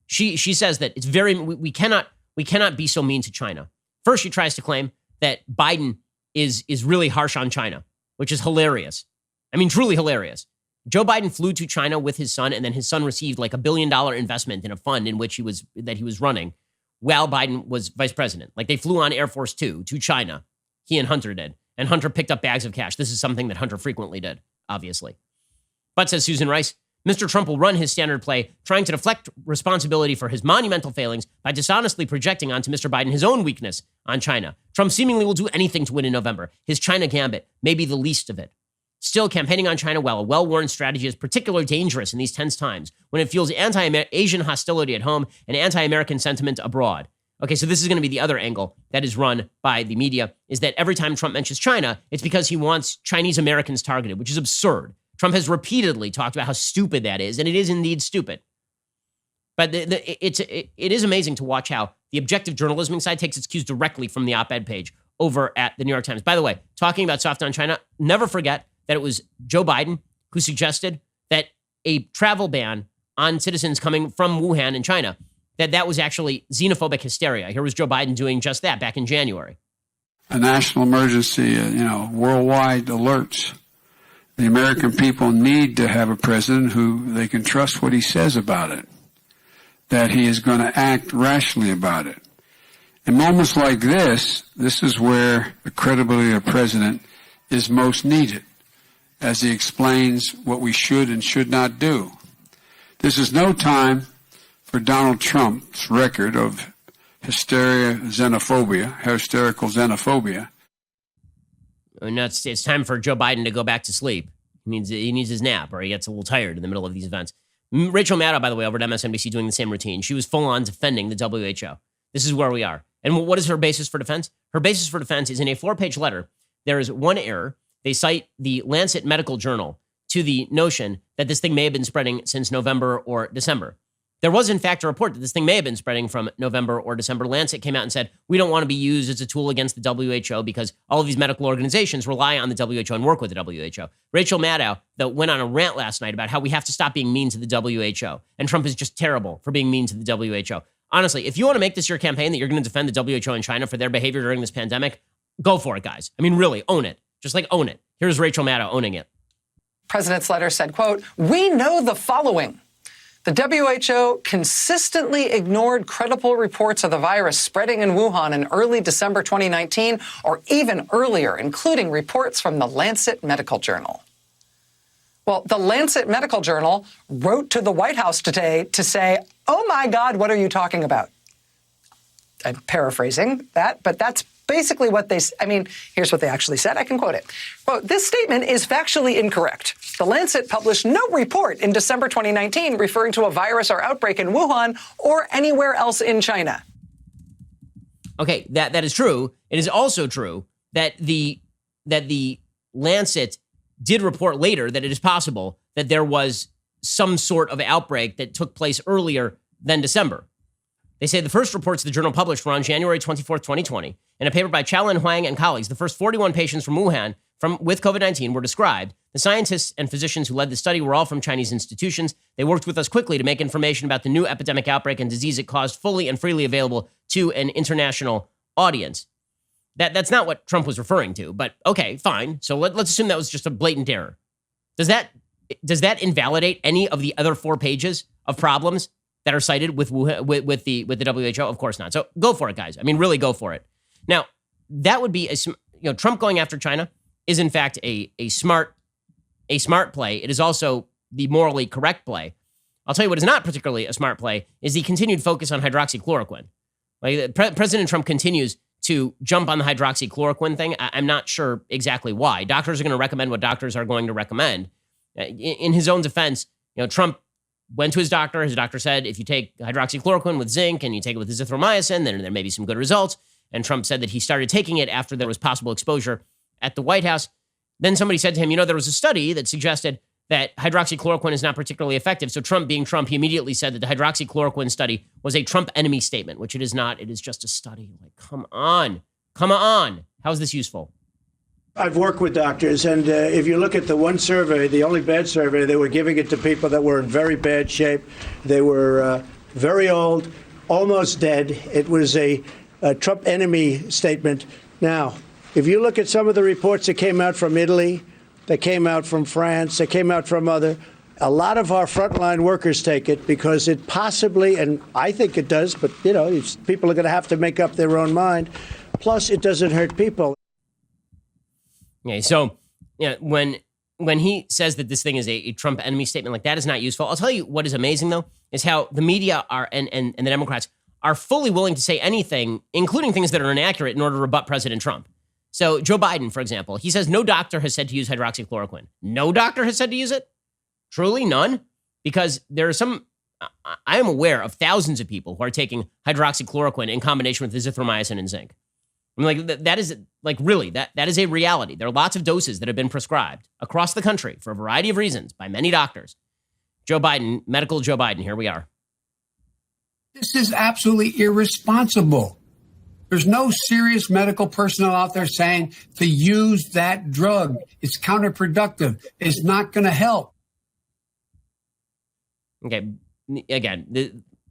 Speaker 1: She says that it's we cannot be so mean to China. First, she tries to claim that Biden is really harsh on China, which is hilarious. I mean, truly hilarious. Joe Biden flew to China with his son, and then his son received like $1 billion investment in a fund in which he was running while Biden was vice president. Like they flew on Air Force Two to China. He and Hunter did. And Hunter picked up bags of cash. This is something that Hunter frequently did, obviously. But, says Susan Rice, Mr. Trump will run his standard play, trying to deflect responsibility for his monumental failings by dishonestly projecting onto Mr. Biden his own weakness on China. Trump seemingly will do anything to win in November. His China gambit may be the least of it. Still, campaigning on China, while a well-worn strategy, is particularly dangerous in these tense times when it fuels anti-Asian hostility at home and anti-American sentiment abroad. Okay, so this is going to be the other angle that is run by the media, is that every time Trump mentions China, it's because he wants Chinese Americans targeted, which is absurd. Trump has repeatedly talked about how stupid that is, and it is indeed stupid. But it is amazing to watch how the objective journalism side takes its cues directly from the op-ed page over at the New York Times. By the way, talking about soft on China, never forget that it was Joe Biden who suggested that a travel ban on citizens coming from Wuhan in China, that was actually xenophobic hysteria. Here was Joe Biden doing just that back in January.
Speaker 4: A national emergency, worldwide alerts. The American people need to have a president who they can trust what he says about it, that he is going to act rationally about it. In moments like this is where the credibility of the president is most needed, as he explains what we should and should not do. This is no time for Donald Trump's record of hysterical xenophobia.
Speaker 1: No, it's time for Joe Biden to go back to sleep. He needs his nap, or he gets a little tired in the middle of these events. Rachel Maddow, by the way, over at MSNBC doing the same routine. She was full on defending the WHO. This is where we are. And what is her basis for defense? Her basis for defense is in a 4-page letter. There is one error. They cite the Lancet Medical Journal to the notion that this thing may have been spreading since November or December. There was, in fact, a report that this thing may have been spreading from November or December. Lancet came out and said, we don't want to be used as a tool against the WHO because all of these medical organizations rely on the WHO and work with the WHO. Rachel Maddow, though, went on a rant last night about how we have to stop being mean to the WHO. And Trump is just terrible for being mean to the WHO. Honestly, if you want to make this your campaign that you're going to defend the WHO and China for their behavior during this pandemic, go for it, guys. I mean, really, own it. Just own it. Here's Rachel Maddow owning it.
Speaker 5: President's letter said, quote, "We know the following. The WHO consistently ignored credible reports of the virus spreading in Wuhan in early December 2019 or even earlier, including reports from the Lancet Medical Journal." Well, the Lancet Medical Journal wrote to the White House today to say, oh, my God, what are you talking about? I'm paraphrasing that, but that's basically what here's what they actually said. I can quote it. Quote, "This statement is factually incorrect. The Lancet published no report in December 2019 referring to a virus or outbreak in Wuhan or anywhere else in China."
Speaker 1: Okay, that is true. It is also true that the Lancet did report later that it is possible that there was some sort of outbreak that took place earlier than December. They say the first reports the journal published were on January 24th, 2020. In a paper by Chaolin Huang and colleagues, the first 41 patients from Wuhan with COVID-19 were described. The scientists and physicians who led the study were all from Chinese institutions. They worked with us quickly to make information about the new epidemic outbreak and disease it caused fully and freely available to an international audience. That's not what Trump was referring to, but okay, fine. So let's assume that was just a blatant error. Does that invalidate any of the other 4 pages of problems that are cited with the WHO? Of course not. So go for it, guys. I mean, really go for it. Now, that would be Trump going after China is in fact a smart play. It is also the morally correct play. I'll tell you what is not particularly a smart play is the continued focus on hydroxychloroquine. Like President Trump continues to jump on the hydroxychloroquine thing. I'm not sure exactly why. Doctors are going to recommend what doctors are going to recommend. In his own defense, Trump went to his doctor. His doctor said, if you take hydroxychloroquine with zinc and you take it with azithromycin, then there may be some good results. And Trump said that he started taking it after there was possible exposure at the White House. Then somebody said to him, there was a study that suggested that hydroxychloroquine is not particularly effective. So Trump being Trump, he immediately said that the hydroxychloroquine study was a Trump enemy statement, which it is not. It is just a study. Like, come on. How is this useful?
Speaker 3: I've worked with doctors, and if you look at the one survey, the only bad survey, they were giving it to people that were in very bad shape. They were very old, almost dead. It was a Trump enemy statement. Now, if you look at some of the reports that came out from Italy, that came out from France, that came out from a lot of our frontline workers take it because it possibly, and I think it does, but, people are going to have to make up their own mind. Plus, it doesn't hurt people.
Speaker 1: Okay, so when he says that this thing is a Trump enemy statement, like that is not useful. I'll tell you what is amazing, though, is how the media are and the Democrats are fully willing to say anything, including things that are inaccurate, in order to rebut President Trump. So Joe Biden, for example, he says no doctor has said to use hydroxychloroquine. No doctor has said to use it? Truly none? Because there are I am aware of thousands of people who are taking hydroxychloroquine in combination with azithromycin and zinc. I mean, that is really, that is a reality. There are lots of doses that have been prescribed across the country for a variety of reasons by many doctors. Joe Biden, medical Joe Biden, here we are.
Speaker 6: This is absolutely irresponsible. There's no serious medical personnel out there saying to use that drug. It's counterproductive. It's not going to help.
Speaker 1: Okay, again,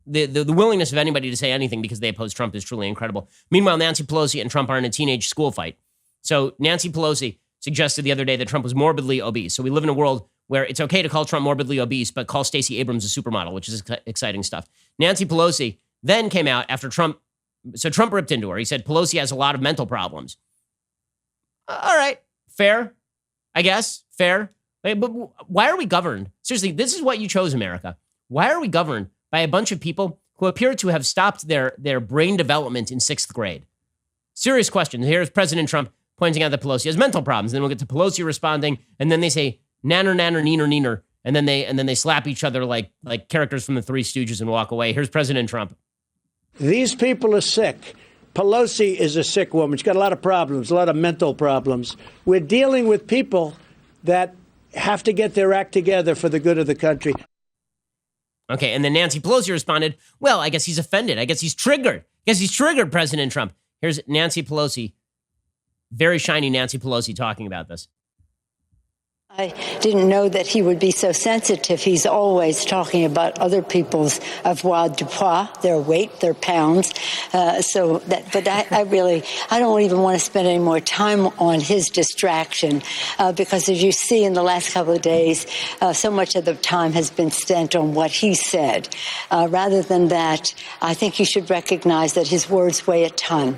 Speaker 1: the willingness of anybody to say anything because they oppose Trump is truly incredible. Meanwhile, Nancy Pelosi and Trump are in a teenage school fight. So Nancy Pelosi suggested the other day that Trump was morbidly obese. So we live in a world where it's okay to call Trump morbidly obese, but call Stacey Abrams a supermodel, which is exciting stuff. Nancy Pelosi then came out after Trump. So Trump ripped into her. He said Pelosi has a lot of mental problems. All right, fair, I guess, fair. But why are we governed? Seriously, this is what you chose, America. Why are we governed by a bunch of people who appear to have stopped their brain development in 6th grade? Serious question. Here's President Trump pointing out that Pelosi has mental problems. Then we'll get to Pelosi responding, and then they say nanner, nanner, neener, neener, and then they slap each other like characters from the Three Stooges and walk away. Here's President Trump.
Speaker 3: These people are sick. Pelosi is a sick woman. She's got a lot of problems, a lot of mental problems. We're dealing with people that have to get their act together for the good of the country.
Speaker 1: Okay, and then Nancy Pelosi responded, well, I guess he's offended. I guess he's triggered. President Trump. Here's Nancy Pelosi, very shiny Nancy Pelosi talking about this.
Speaker 7: I didn't know that he would be so sensitive. He's always talking about other people's avoirdupois, their weight, their pounds. I don't even want to spend any more time on his distraction because, as you see in the last couple of days, so much of the time has been spent on what he said. Rather than that, I think he should recognize that his words weigh a ton.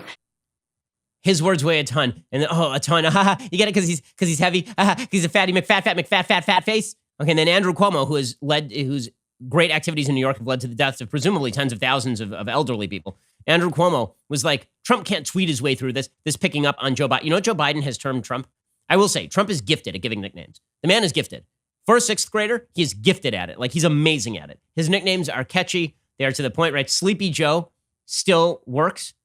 Speaker 1: His words weigh a ton. And a ton. You get it? Because he's heavy. He's a fatty McFat face. Okay, and then Andrew Cuomo, whose great activities in New York have led to the deaths of presumably tens of thousands of elderly people. Andrew Cuomo was like, Trump can't tweet his way through this picking up on Joe Biden. You know what Joe Biden has termed Trump? I will say, Trump is gifted at giving nicknames. The man is gifted. For a 6th grader, he is gifted at it. Like, he's amazing at it. His nicknames are catchy. They are to the point, right? Sleepy Joe still works,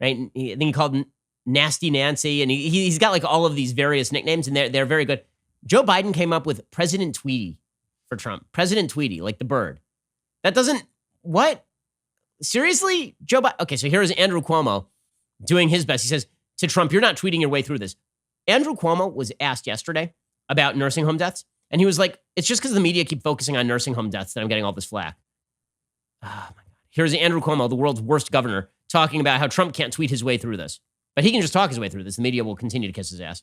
Speaker 1: right? I think he called Nasty Nancy, and he's got like all of these various nicknames, and they're very good. Joe Biden came up with President Tweety for Trump. President Tweety, like the bird. That doesn't, what? Seriously? Joe Biden? Okay, so here is Andrew Cuomo doing his best. He says to Trump, you're not tweeting your way through this. Andrew Cuomo was asked yesterday about nursing home deaths, and he was like, it's just because the media keep focusing on nursing home deaths that I'm getting all this flack. Oh, my God. Here's Andrew Cuomo, the world's worst governor, talking about how Trump can't tweet his way through this. But he can just talk his way through this. The media will continue to kiss his ass.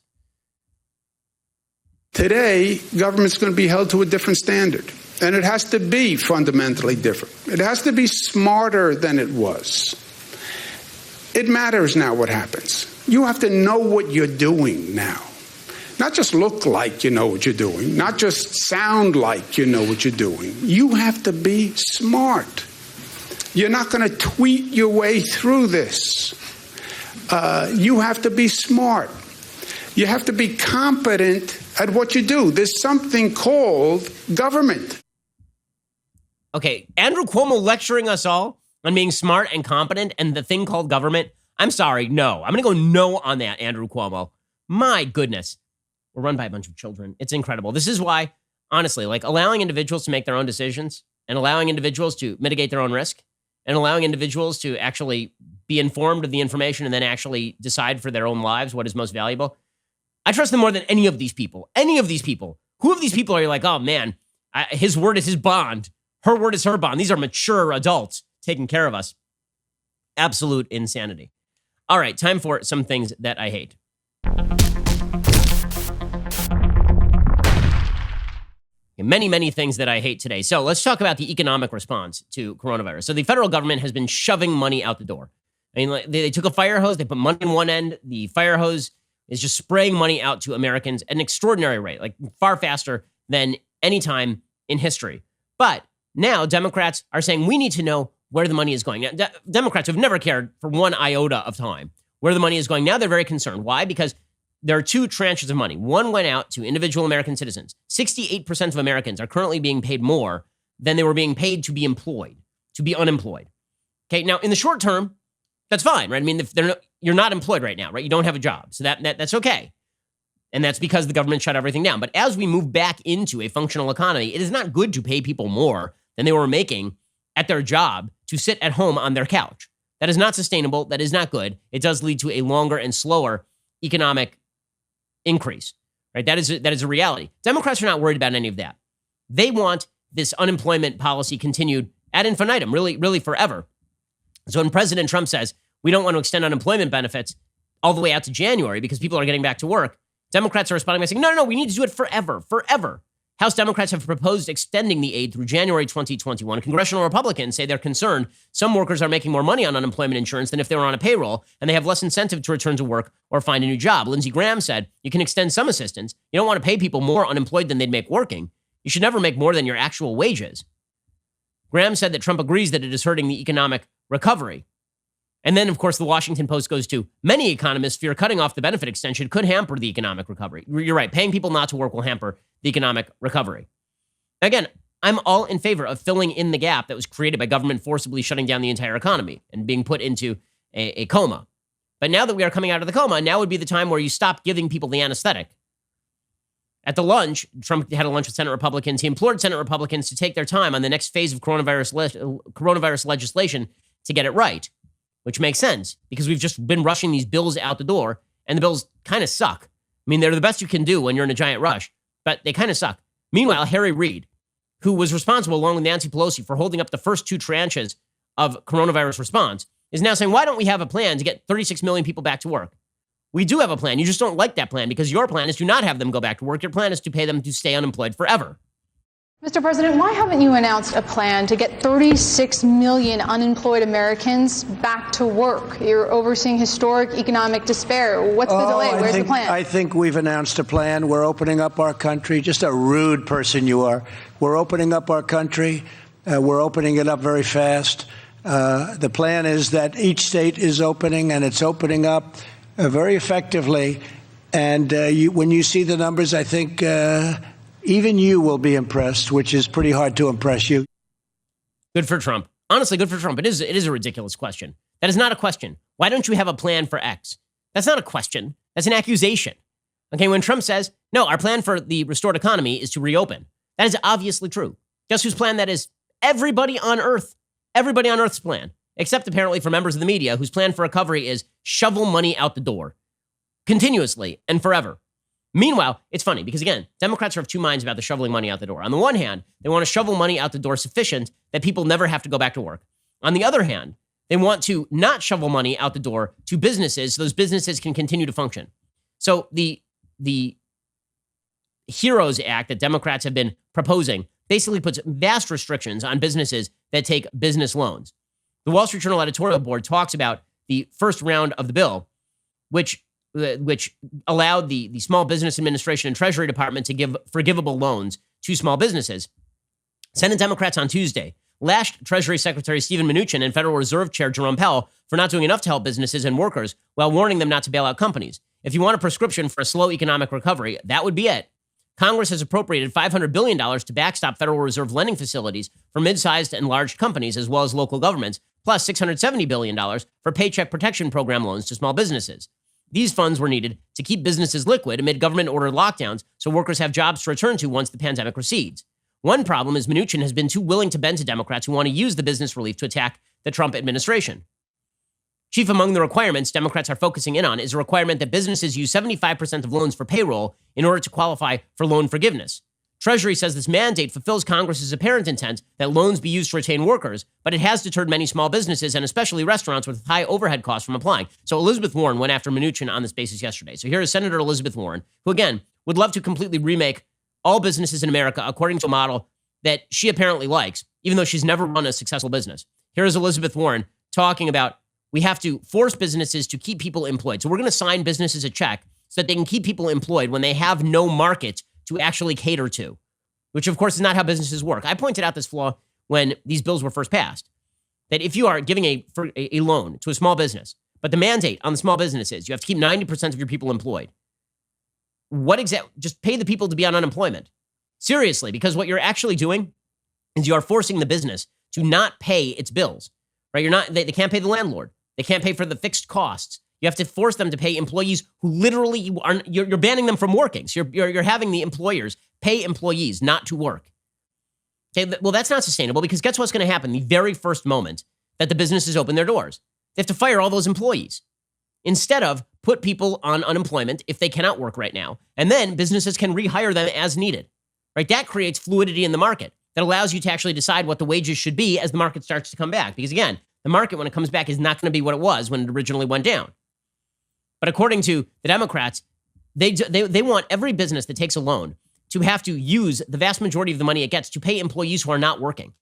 Speaker 8: Today, government's going to be held to a different standard, and it has to be fundamentally different. It has to be smarter than it was. It matters now what happens. You have to know what you're doing now. Not just look like you know what you're doing, not just sound like you know what you're doing. You have to be smart. You're not going to tweet your way through this. You have to be smart. You have to be competent at what you do. There's something called government.
Speaker 1: Okay, Andrew Cuomo lecturing us all on being smart and competent and the thing called government. I'm sorry, no. I'm going to go no on that, Andrew Cuomo. My goodness. We're run by a bunch of children. It's incredible. This is why, honestly, like allowing individuals to make their own decisions and allowing individuals to mitigate their own risk and allowing individuals to actually be informed of the information and then actually decide for their own lives what is most valuable. I trust them more than any of these people. Any of these people. Who of these people are you like, oh man, his word is his bond. Her word is her bond. These are mature adults taking care of us. Absolute insanity. All right, time for some things that I hate. Many, many things that I hate today. So let's talk about the economic response to coronavirus. So the federal government has been shoving money out the door. I mean, they took a fire hose, they put money in one end. The fire hose is just spraying money out to Americans at an extraordinary rate, like far faster than any time in history. But now Democrats are saying we need to know where the money is going. Now, Democrats have never cared for one iota of time where the money is going. Now they're very concerned. Why? Because there are two tranches of money. One went out to individual American citizens. 68% of Americans are currently being paid more than they were being paid to be employed, to be unemployed. Okay, now in the short term, that's fine, right? I mean, if you're not employed right now, right? You don't have a job, so that's okay. And that's because the government shut everything down. But as we move back into a functional economy, it is not good to pay people more than they were making at their job to sit at home on their couch. That is not sustainable. That is not good. It does lead to a longer and slower economic increase, right? That is a reality. Democrats are not worried about any of that. They want this unemployment policy continued ad infinitum, really forever. So when President Trump says we don't want to extend unemployment benefits all the way out to January because people are getting back to work, Democrats are responding by saying, no, we need to do it forever. House Democrats have proposed extending the aid through January 2021. Congressional Republicans say they're concerned some workers are making more money on unemployment insurance than if they were on a payroll, and they have less incentive to return to work or find a new job. Lindsey Graham said you can extend some assistance. You don't want to pay people more unemployed than they'd make working. You should never make more than your actual wages. Graham said that Trump agrees that it is hurting the economic recovery. And then, of course, the Washington Post goes to, many economists fear cutting off the benefit extension could hamper the economic recovery. You're right. Paying people not to work will hamper the economic recovery. Again, I'm all in favor of filling in the gap that was created by government forcibly shutting down the entire economy and being put into a coma. But now that we are coming out of the coma, now would be the time where you stop giving people the anesthetic. At the lunch, Trump had a lunch with Senate Republicans. He implored Senate Republicans to take their time on the next phase of coronavirus legislation to get it right, which makes sense because we've just been rushing these bills out the door, and the bills kind of suck. I mean, they're the best you can do when you're in a giant rush, but they kind of suck. Meanwhile, Harry Reid, who was responsible along with Nancy Pelosi for holding up the first two tranches of coronavirus response, is now saying, why don't we have a plan to get 36 million people back to work? We do have a plan. You just don't like that plan because your plan is to not have them go back to work. Your plan is to pay them to stay unemployed forever.
Speaker 9: Mr. President, why haven't you announced a plan to get 36 million unemployed Americans back to work? You're overseeing historic economic despair. What's the delay? Where's the plan?
Speaker 3: I think we've announced a plan. We're opening up our country. Just a rude person you are. We're opening up our country. We're opening it up very fast. The plan is that each state is opening, and it's opening up very effectively. And when you see the numbers, I think even you will be impressed, which is pretty hard to impress you.
Speaker 1: Good for Trump. Honestly, good for Trump. It is a ridiculous question. That is not a question. Why don't you have a plan for X? That's not a question. That's an accusation. Okay, when Trump says, no, our plan for the restored economy is to reopen, that is obviously true. Guess whose plan that is? Everybody on Earth. Everybody on Earth's plan, except apparently for members of the media whose plan for recovery is shovel money out the door. continuously and forever. Meanwhile, it's funny because, again, Democrats are of two minds about the shoveling money out the door. On the one hand, they want to shovel money out the door sufficient that people never have to go back to work. On the other hand, they want to not shovel money out the door to businesses so those businesses can continue to function. So the HEROES Act that Democrats have been proposing basically puts vast restrictions on businesses that take business loans. The Wall Street Journal editorial board talks about the first round of the bill, which allowed the Small Business Administration and Treasury Department to give forgivable loans to small businesses. Senate Democrats on Tuesday lashed Treasury Secretary Steven Mnuchin and Federal Reserve Chair Jerome Powell for not doing enough to help businesses and workers while warning them not to bail out companies. If you want a prescription for a slow economic recovery, that would be it. Congress has appropriated $500 billion to backstop Federal Reserve lending facilities for mid-sized and large companies as well as local governments, plus $670 billion for Paycheck Protection Program loans to small businesses. These funds were needed to keep businesses liquid amid government-ordered lockdowns so workers have jobs to return to once the pandemic recedes. One problem is Mnuchin has been too willing to bend to Democrats who want to use the business relief to attack the Trump administration. Chief among the requirements Democrats are focusing in on is a requirement that businesses use 75% of loans for payroll in order to qualify for loan forgiveness. Treasury says this mandate fulfills Congress's apparent intent that loans be used to retain workers, but it has deterred many small businesses and especially restaurants with high overhead costs from applying. So Elizabeth Warren went after Mnuchin on this basis yesterday. So here is Senator Elizabeth Warren, who again would love to completely remake all businesses in America according to a model that she apparently likes, even though she's never run a successful business. Here is Elizabeth Warren talking about we have to force businesses to keep people employed. So we're going to sign businesses a check so that they can keep people employed when they have no market to actually cater to, which of course is not how businesses work. I pointed out this flaw when these bills were first passed, that if you are giving a loan to a small business, but the mandate on the small business is you have to keep 90% of your people employed, just pay the people to be on unemployment. Seriously, because what you're actually doing is you are forcing the business to not pay its bills, right? They can't pay the landlord. They can't pay for the fixed costs. You have to force them to pay employees who literally you're banning them from working. So you're having the employers pay employees not to work. Okay, well, that's not sustainable because guess what's going to happen the very first moment that the businesses open their doors? They have to fire all those employees. Instead of put people on unemployment if they cannot work right now, and then businesses can rehire them as needed. Right? That creates fluidity in the market that allows you to actually decide what the wages should be as the market starts to come back. Because again, the market when it comes back is not going to be what it was when it originally went down. But according to the Democrats, they want every business that takes a loan to have to use the vast majority of the money it gets to pay employees who are not working.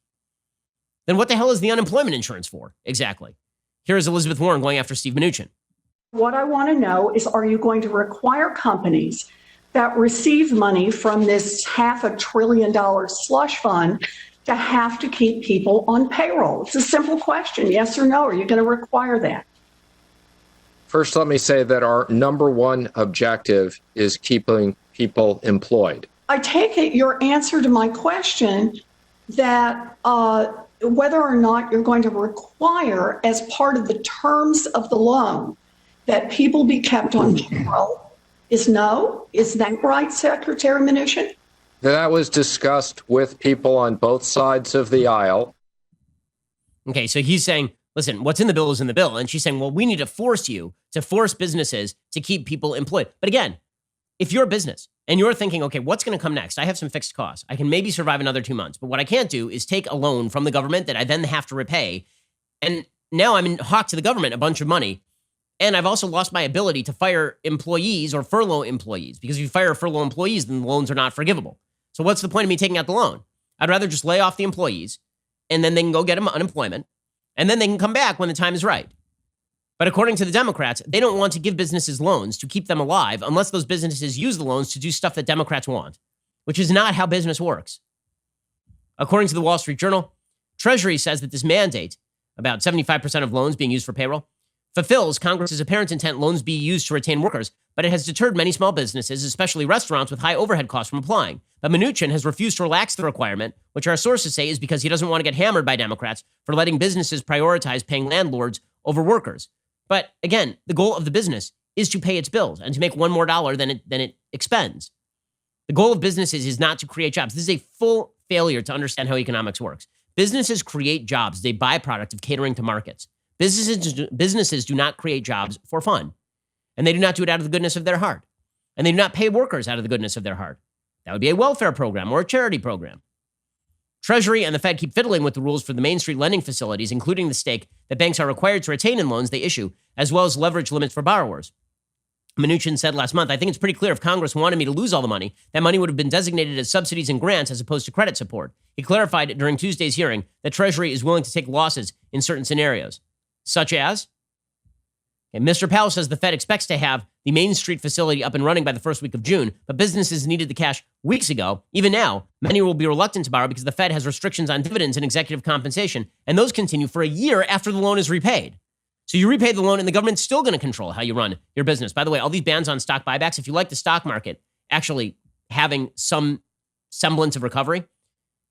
Speaker 1: Then what the hell is the unemployment insurance for? Exactly. Here is Elizabeth Warren going after Steve Mnuchin.
Speaker 10: What I want to know is, are you going to require companies that receive money from this $500 billion slush fund to have to keep people on payroll? It's a simple question. Yes or no? Are you going to require that?
Speaker 11: First, let me say that our number one objective is keeping people employed.
Speaker 10: I take it your answer to my question that whether or not you're going to require as part of the terms of the loan that people be kept on payroll is no. Is that right, Secretary Mnuchin?
Speaker 11: That was discussed with people on both sides of the aisle.
Speaker 1: Okay, so he's saying, listen, what's in the bill is in the bill. And she's saying, well, we need to force businesses to keep people employed. But again, if you're a business and you're thinking, okay, what's going to come next? I have some fixed costs. I can maybe survive another 2 months. But what I can't do is take a loan from the government that I then have to repay. And now I'm hawked to the government a bunch of money. And I've also lost my ability to fire employees or furlough employees, because if you fire furlough employees, then the loans are not forgivable. So what's the point of me taking out the loan? I'd rather just lay off the employees and then they can go get them unemployment and then they can come back when the time is right. But according to the Democrats, they don't want to give businesses loans to keep them alive unless those businesses use the loans to do stuff that Democrats want, which is not how business works. According to the Wall Street Journal, Treasury says that this mandate, about 75% of loans being used for payroll, fulfills Congress's apparent intent loans be used to retain workers, but it has deterred many small businesses, especially restaurants with high overhead costs, from applying. But Mnuchin has refused to relax the requirement, which our sources say is because he doesn't want to get hammered by Democrats for letting businesses prioritize paying landlords over workers. But again, the goal of the business is to pay its bills and to make one more dollar than it expends. The goal of businesses is not to create jobs. This is a full failure to understand how economics works. Businesses create jobs. They byproduct of catering to markets. Businesses do not create jobs for fun. And they do not do it out of the goodness of their heart. And they do not pay workers out of the goodness of their heart. That would be a welfare program or a charity program. Treasury and the Fed keep fiddling with the rules for the Main Street lending facilities, including the stake that banks are required to retain in loans they issue, as well as leverage limits for borrowers. Mnuchin said last month, I think it's pretty clear if Congress wanted me to lose all the money, that money would have been designated as subsidies and grants as opposed to credit support. He clarified during Tuesday's hearing that Treasury is willing to take losses in certain scenarios, such as, and Mr. Powell says the Fed expects to have the Main Street facility up and running by the first week of June, but businesses needed the cash weeks ago. Even now, many will be reluctant to borrow because the Fed has restrictions on dividends and executive compensation, and those continue for a year after the loan is repaid. So you repay the loan and the government's still going to control how you run your business. By the way, all these bans on stock buybacks, if you like the stock market actually having some semblance of recovery,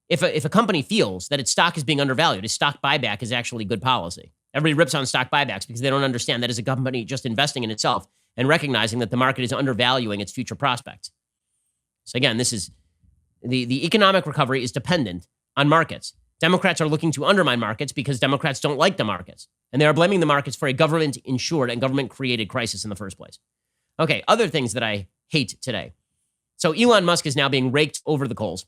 Speaker 1: if a company feels that its stock is being undervalued, a stock buyback is actually good policy. Everybody rips on stock buybacks because they don't understand that as a company just investing in itself and recognizing that the market is undervaluing its future prospects. So again, this is the economic recovery is dependent on markets. Democrats are looking to undermine markets because Democrats don't like the markets. And they are blaming the markets for a government-insured and government-created crisis in the first place. Okay, other things that I hate today. So Elon Musk is now being raked over the coals.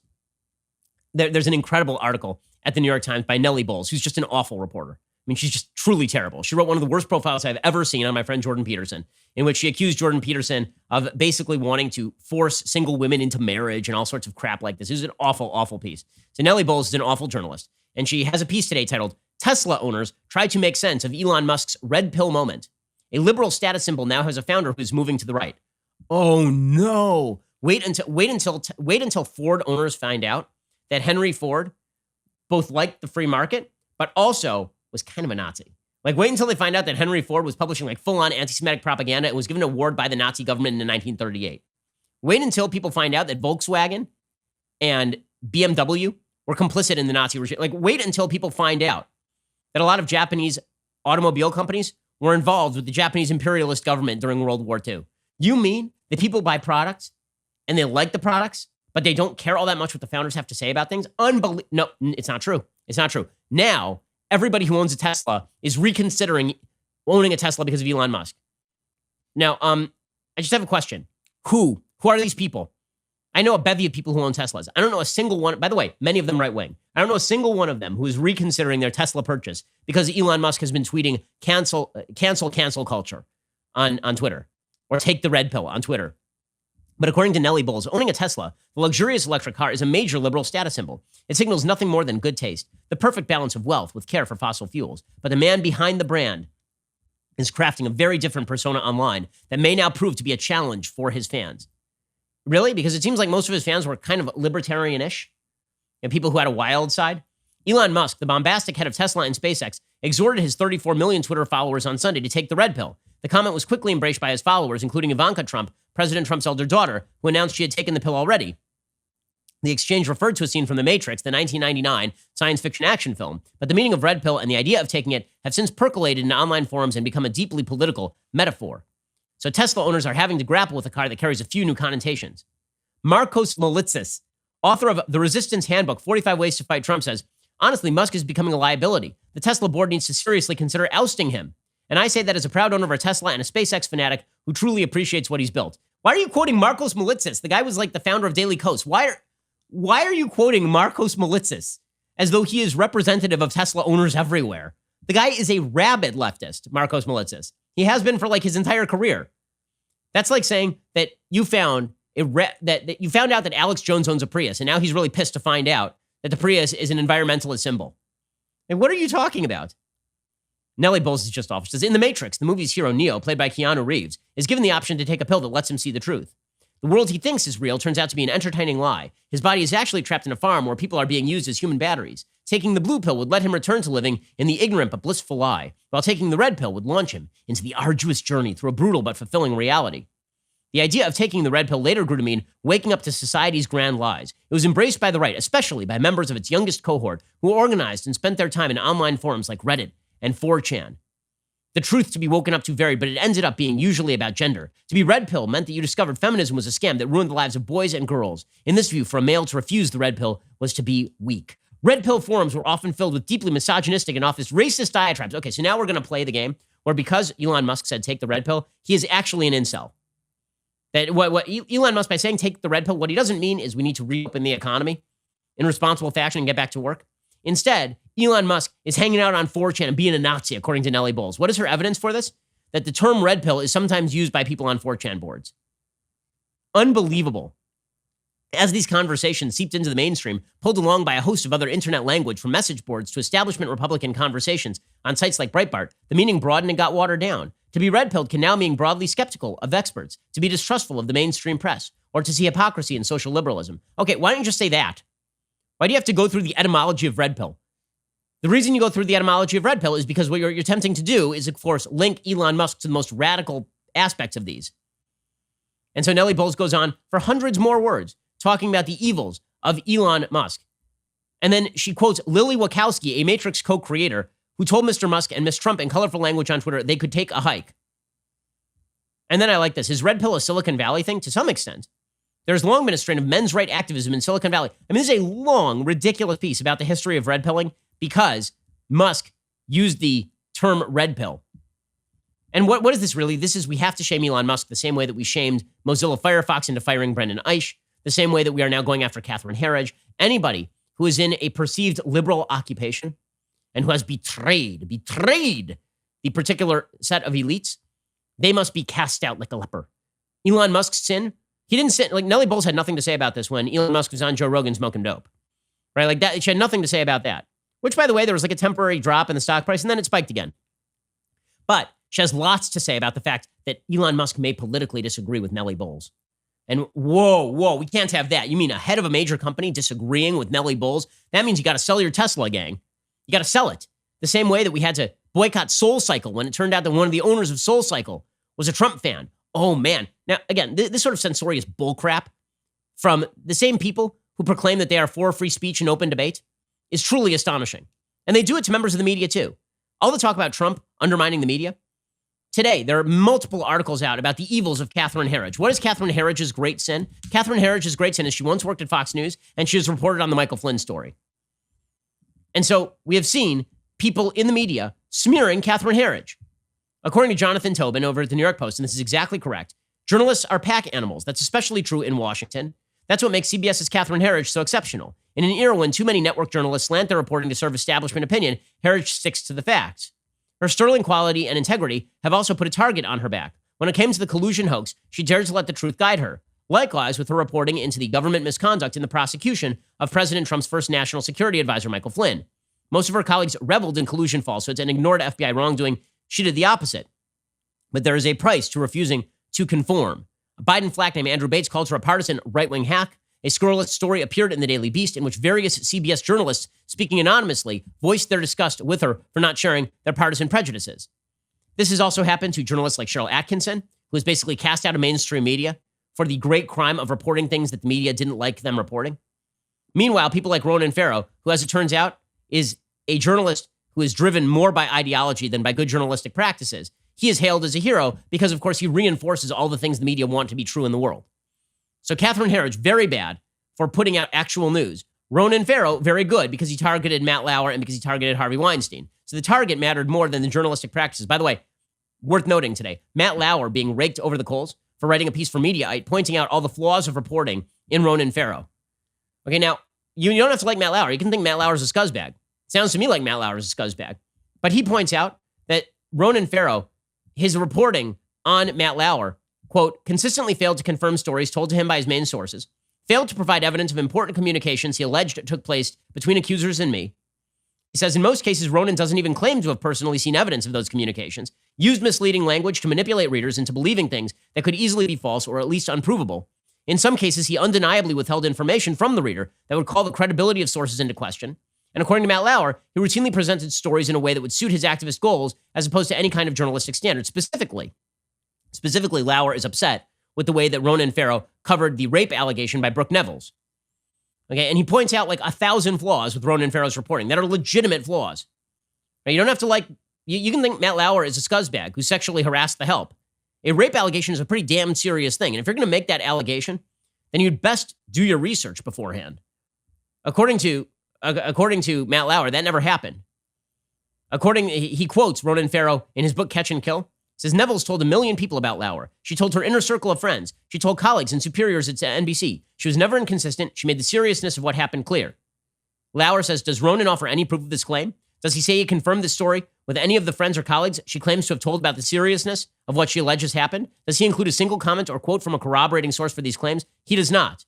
Speaker 1: There's an incredible article at the New York Times by Nellie Bowles, who's just an awful reporter. I mean, she's just truly terrible. She wrote one of the worst profiles I've ever seen on my friend Jordan Peterson, in which she accused Jordan Peterson of basically wanting to force single women into marriage and all sorts of crap like this. It was an awful, awful piece. So Nellie Bowles is an awful journalist, and she has a piece today titled, Tesla Owners Try to Make Sense of Elon Musk's Red Pill Moment. A liberal status symbol now has a founder who's moving to the right. Oh no. Wait until Ford owners find out that Henry Ford both liked the free market, but also was kind of a Nazi. Like, wait until they find out that Henry Ford was publishing like full-on anti-Semitic propaganda and was given an award by the Nazi government in 1938. Wait until people find out that Volkswagen and BMW were complicit in the Nazi regime. Like, wait until people find out that a lot of Japanese automobile companies were involved with the Japanese imperialist government during World War II. You mean that people buy products and they like the products, but they don't care all that much what the founders have to say about things? No, it's not true. It's not true. Now, everybody who owns a Tesla is reconsidering owning a Tesla because of Elon Musk. Now, I just have a question. Who are these people? I know a bevy of people who own Teslas. I don't know a single one. By the way, many of them right-wing. I don't know a single one of them who is reconsidering their Tesla purchase because Elon Musk has been tweeting cancel culture on Twitter, or take the red pill on Twitter. But according to Nellie Bowles, owning a Tesla, the luxurious electric car, is a major liberal status symbol. It signals nothing more than good taste, the perfect balance of wealth with care for fossil fuels. But the man behind the brand is crafting a very different persona online that may now prove to be a challenge for his fans. Really? Because it seems like most of his fans were kind of libertarian-ish, and people who had a wild side. Elon Musk, the bombastic head of Tesla and SpaceX, exhorted his 34 million Twitter followers on Sunday to take the red pill. The comment was quickly embraced by his followers, including Ivanka Trump, President Trump's elder daughter, who announced she had taken the pill already. The exchange referred to a scene from The Matrix, the 1999 science fiction action film, but the meaning of red pill and the idea of taking it have since percolated in online forums and become a deeply political metaphor. So Tesla owners are having to grapple with a car that carries a few new connotations. Marcos Molitzis, author of The Resistance Handbook, 45 Ways to Fight Trump, says, honestly, Musk is becoming a liability. The Tesla board needs to seriously consider ousting him. And I say that as a proud owner of a Tesla and a SpaceX fanatic who truly appreciates what he's built. Why are you quoting Marcos Molitzis? The guy was like the founder of Daily Kos. Why are you quoting Marcos Molitzis as though he is representative of Tesla owners everywhere? The guy is a rabid leftist, Marcos Molitzis. He has been for like his entire career. That's like saying that you found that you found out that Alex Jones owns a Prius, and now he's really pissed to find out that the Prius is an environmentalist symbol. And what are you talking about? Nellie Bowles is just off. She says, in The Matrix, the movie's hero, Neo, played by Keanu Reeves, is given the option to take a pill that lets him see the truth. The world he thinks is real turns out to be an entertaining lie. His body is actually trapped in a farm where people are being used as human batteries. Taking the blue pill would let him return to living in the ignorant but blissful lie, while taking the red pill would launch him into the arduous journey through a brutal but fulfilling reality. The idea of taking the red pill later grew to mean waking up to society's grand lies. It was embraced by the right, especially by members of its youngest cohort, who organized and spent their time in online forums like Reddit and 4chan. The truth to be woken up to varied, but it ended up being usually about gender. To be red pill meant that you discovered feminism was a scam that ruined the lives of boys and girls. In this view, for a male to refuse the red pill was to be weak. Red pill forums were often filled with deeply misogynistic and often racist diatribes. Okay, so now we're going to play the game where because Elon Musk said take the red pill, he is actually an incel. That what Elon Musk, by saying take the red pill, what he doesn't mean is we need to reopen the economy in responsible fashion and get back to work. Instead, Elon Musk is hanging out on 4chan and being a Nazi, according to Nellie Bowles. What is her evidence for this? That the term red pill is sometimes used by people on 4chan boards. Unbelievable. As these conversations seeped into the mainstream, pulled along by a host of other internet language from message boards to establishment Republican conversations on sites like Breitbart, the meaning broadened and got watered down. To be red-pilled can now mean broadly skeptical of experts, to be distrustful of the mainstream press, or to see hypocrisy in social liberalism. Okay, why don't you just say that? Why do you have to go through the etymology of red pill? The reason you go through the etymology of red pill is because what you're attempting to do is, of course, link Elon Musk to the most radical aspects of these. And so Nellie Bowles goes on for hundreds more words, talking about the evils of Elon Musk. And then she quotes Lily Wachowski, a Matrix co-creator, who told Mr. Musk and Ms. Trump in colorful language on Twitter they could take a hike. And then I like this. Is red pill a Silicon Valley thing? To some extent. There's long been a strain of men's right activism in Silicon Valley. I mean, this is a long, ridiculous piece about the history of red pilling because Musk used the term red pill. And what is this really? This is we have to shame Elon Musk the same way that we shamed Mozilla Firefox into firing Brendan Eich, the same way that we are now going after Catherine Herridge. Anybody who is in a perceived liberal occupation and who has betrayed the particular set of elites, they must be cast out like a leper. Elon Musk's sin, he didn't sin. Like Nellie Bowles had nothing to say about this when Elon Musk was on Joe Rogan smoking dope, right? Like that, she had nothing to say about that, which by the way, there was like a temporary drop in the stock price and then it spiked again. But she has lots to say about the fact that Elon Musk may politically disagree with Nellie Bowles. And whoa, we can't have that. You mean a head of a major company disagreeing with Nellie Bowles? That means you got to sell your Tesla, gang. You got to sell it. The same way that we had to boycott SoulCycle when it turned out that one of the owners of SoulCycle was a Trump fan. Oh, man. Now, again, this sort of censorious bullcrap from the same people who proclaim that they are for free speech and open debate is truly astonishing. And they do it to members of the media, too. All the talk about Trump undermining the media. Today, there are multiple articles out about the evils of Catherine Herridge. What is Catherine Herridge's great sin? Catherine Herridge's great sin is she once worked at Fox News and she was reported on the Michael Flynn story. And so we have seen people in the media smearing Catherine Herridge. According to Jonathan Tobin over at the New York Post, and this is exactly correct, journalists are pack animals. That's especially true in Washington. That's what makes CBS's Catherine Herridge so exceptional. In an era when too many network journalists slant their reporting to serve establishment opinion, Herridge sticks to the facts. Her sterling quality and integrity have also put a target on her back. When it came to the collusion hoax, she dared to let the truth guide her. Likewise, with her reporting into the government misconduct in the prosecution of President Trump's first national security advisor, Michael Flynn. Most of her colleagues reveled in collusion falsehoods and ignored FBI wrongdoing. She did the opposite. But there is a price to refusing to conform. A Biden flack named Andrew Bates called her a partisan right-wing hack. A scurrilous story appeared in the Daily Beast in which various CBS journalists, speaking anonymously, voiced their disgust with her for not sharing their partisan prejudices. This has also happened to journalists like Cheryl Atkinson, who was basically cast out of mainstream media for the great crime of reporting things that the media didn't like them reporting. Meanwhile, people like Ronan Farrow, who, as it turns out, is a journalist who is driven more by ideology than by good journalistic practices, he is hailed as a hero because, of course, he reinforces all the things the media want to be true in the world. So Catherine Herridge, very bad for putting out actual news. Ronan Farrow, very good because he targeted Matt Lauer and because he targeted Harvey Weinstein. So the target mattered more than the journalistic practices. By the way, worth noting today, Matt Lauer being raked over the coals for writing a piece for Mediaite, pointing out all the flaws of reporting in Ronan Farrow. Okay, now, you don't have to like Matt Lauer. You can think Matt Lauer's a scuzzbag. Sounds to me like Matt Lauer is a scuzzbag. But he points out that Ronan Farrow, his reporting on Matt Lauer, quote, consistently failed to confirm stories told to him by his main sources, failed to provide evidence of important communications he alleged took place between accusers and me. He says, in most cases, Ronan doesn't even claim to have personally seen evidence of those communications, used misleading language to manipulate readers into believing things that could easily be false or at least unprovable. In some cases, he undeniably withheld information from the reader that would call the credibility of sources into question. And according to Matt Lauer, he routinely presented stories in a way that would suit his activist goals as opposed to any kind of journalistic standard. Specifically, Lauer is upset with the way that Ronan Farrow covered the rape allegation by Brooke Nevels. Okay, and he points out like 1,000 flaws with Ronan Farrow's reporting that are legitimate flaws. Now, you don't have to like, you can think Matt Lauer is a scuzzbag who sexually harassed the help. A rape allegation is a pretty damn serious thing. And if you're going to make that allegation, then you'd best do your research beforehand. According to Matt Lauer, that never happened. He quotes Ronan Farrow in his book Catch and Kill. He says, Neville's told 1 million people about Lauer. She told her inner circle of friends. She told colleagues and superiors at NBC. She was never inconsistent. She made the seriousness of what happened clear. Lauer says, does Ronan offer any proof of this claim? Does he say he confirmed this story with any of the friends or colleagues she claims to have told about the seriousness of what she alleges happened? Does he include a single comment or quote from a corroborating source for these claims? He does not.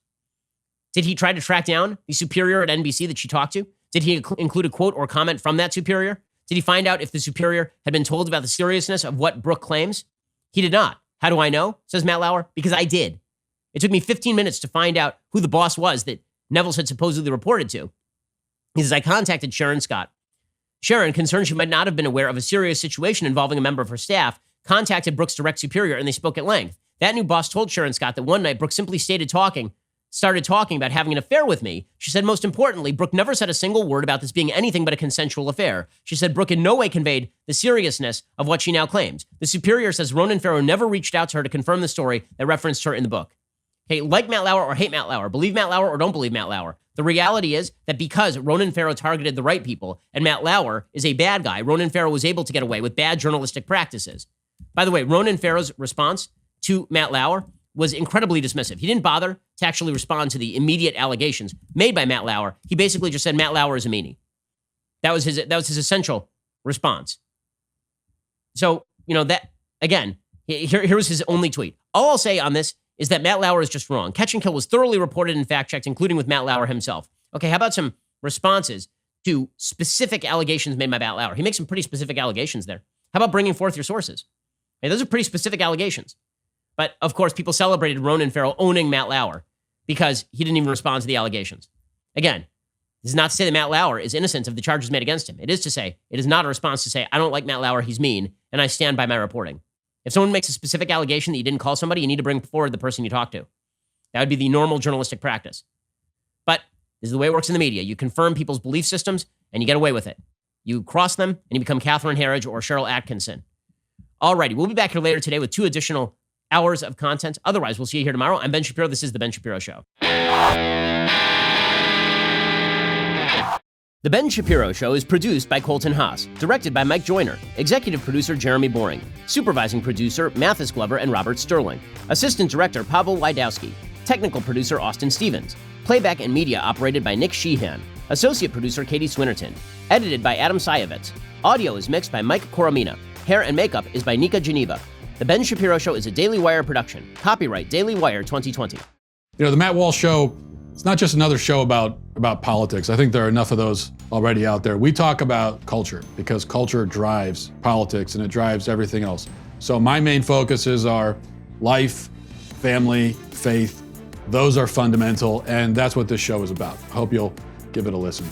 Speaker 1: Did he try to track down the superior at NBC that she talked to? Did he include a quote or comment from that superior? Did he find out if the superior had been told about the seriousness of what Brooke claims? He did not. How do I know? Says Matt Lauer. Because I did. It took me 15 minutes to find out who the boss was that Neville's had supposedly reported to. He says, I contacted Sharon Scott. Sharon, concerned she might not have been aware of a serious situation involving a member of her staff, contacted Brooke's direct superior and they spoke at length. That new boss told Sharon Scott that one night Brooke simply started talking about having an affair with me. She said, most importantly, Brooke never said a single word about this being anything but a consensual affair. She said Brooke in no way conveyed the seriousness of what she now claims. The superior says Ronan Farrow never reached out to her to confirm the story that referenced her in the book. Hey, like Matt Lauer or hate Matt Lauer, believe Matt Lauer or don't believe Matt Lauer. The reality is that because Ronan Farrow targeted the right people and Matt Lauer is a bad guy, Ronan Farrow was able to get away with bad journalistic practices. By the way, Ronan Farrow's response to Matt Lauer was incredibly dismissive. He didn't bother to actually respond to the immediate allegations made by Matt Lauer. He basically just said Matt Lauer is a meanie. That was his essential response. So, that, again, here was his only tweet. All I'll say on this is that Matt Lauer is just wrong. Catch and Kill was thoroughly reported and fact-checked, including with Matt Lauer himself. Okay, how about some responses to specific allegations made by Matt Lauer? He makes some pretty specific allegations there. How about bringing forth your sources? Hey, those are pretty specific allegations. But, of course, people celebrated Ronan Farrow owning Matt Lauer because he didn't even respond to the allegations. Again, this is not to say that Matt Lauer is innocent of the charges made against him. It is to say, it is not a response to say, I don't like Matt Lauer, he's mean, and I stand by my reporting. If someone makes a specific allegation that you didn't call somebody, you need to bring forward the person you talked to. That would be the normal journalistic practice. But this is the way it works in the media. You confirm people's belief systems, and you get away with it. You cross them, and you become Catherine Herridge or Cheryl Atkinson. Alrighty, we'll be back here later today with 2 additional hours of content. Otherwise, we'll see you here tomorrow. I'm Ben Shapiro. This is The Ben Shapiro Show. The Ben Shapiro Show is produced by Colton Haas, directed by Mike Joyner, executive producer Jeremy Boring, supervising producer Mathis Glover and Robert Sterling, assistant director Pavel Wydowski, technical producer Austin Stevens, playback and media operated by Nick Sheehan, associate producer Katie Swinnerton, edited by Adam Sayevitz. Audio is mixed by Mike Coromina. Hair and makeup is by Nika Geneva. The Ben Shapiro Show is a Daily Wire production. Copyright Daily Wire 2020.
Speaker 12: The Matt Walsh Show, it's not just another show about politics. I think there are enough of those already out there. We talk about culture because culture drives politics and it drives everything else. So my main focuses are life, family, faith. Those are fundamental, and that's what this show is about. Hope you'll give it a listen.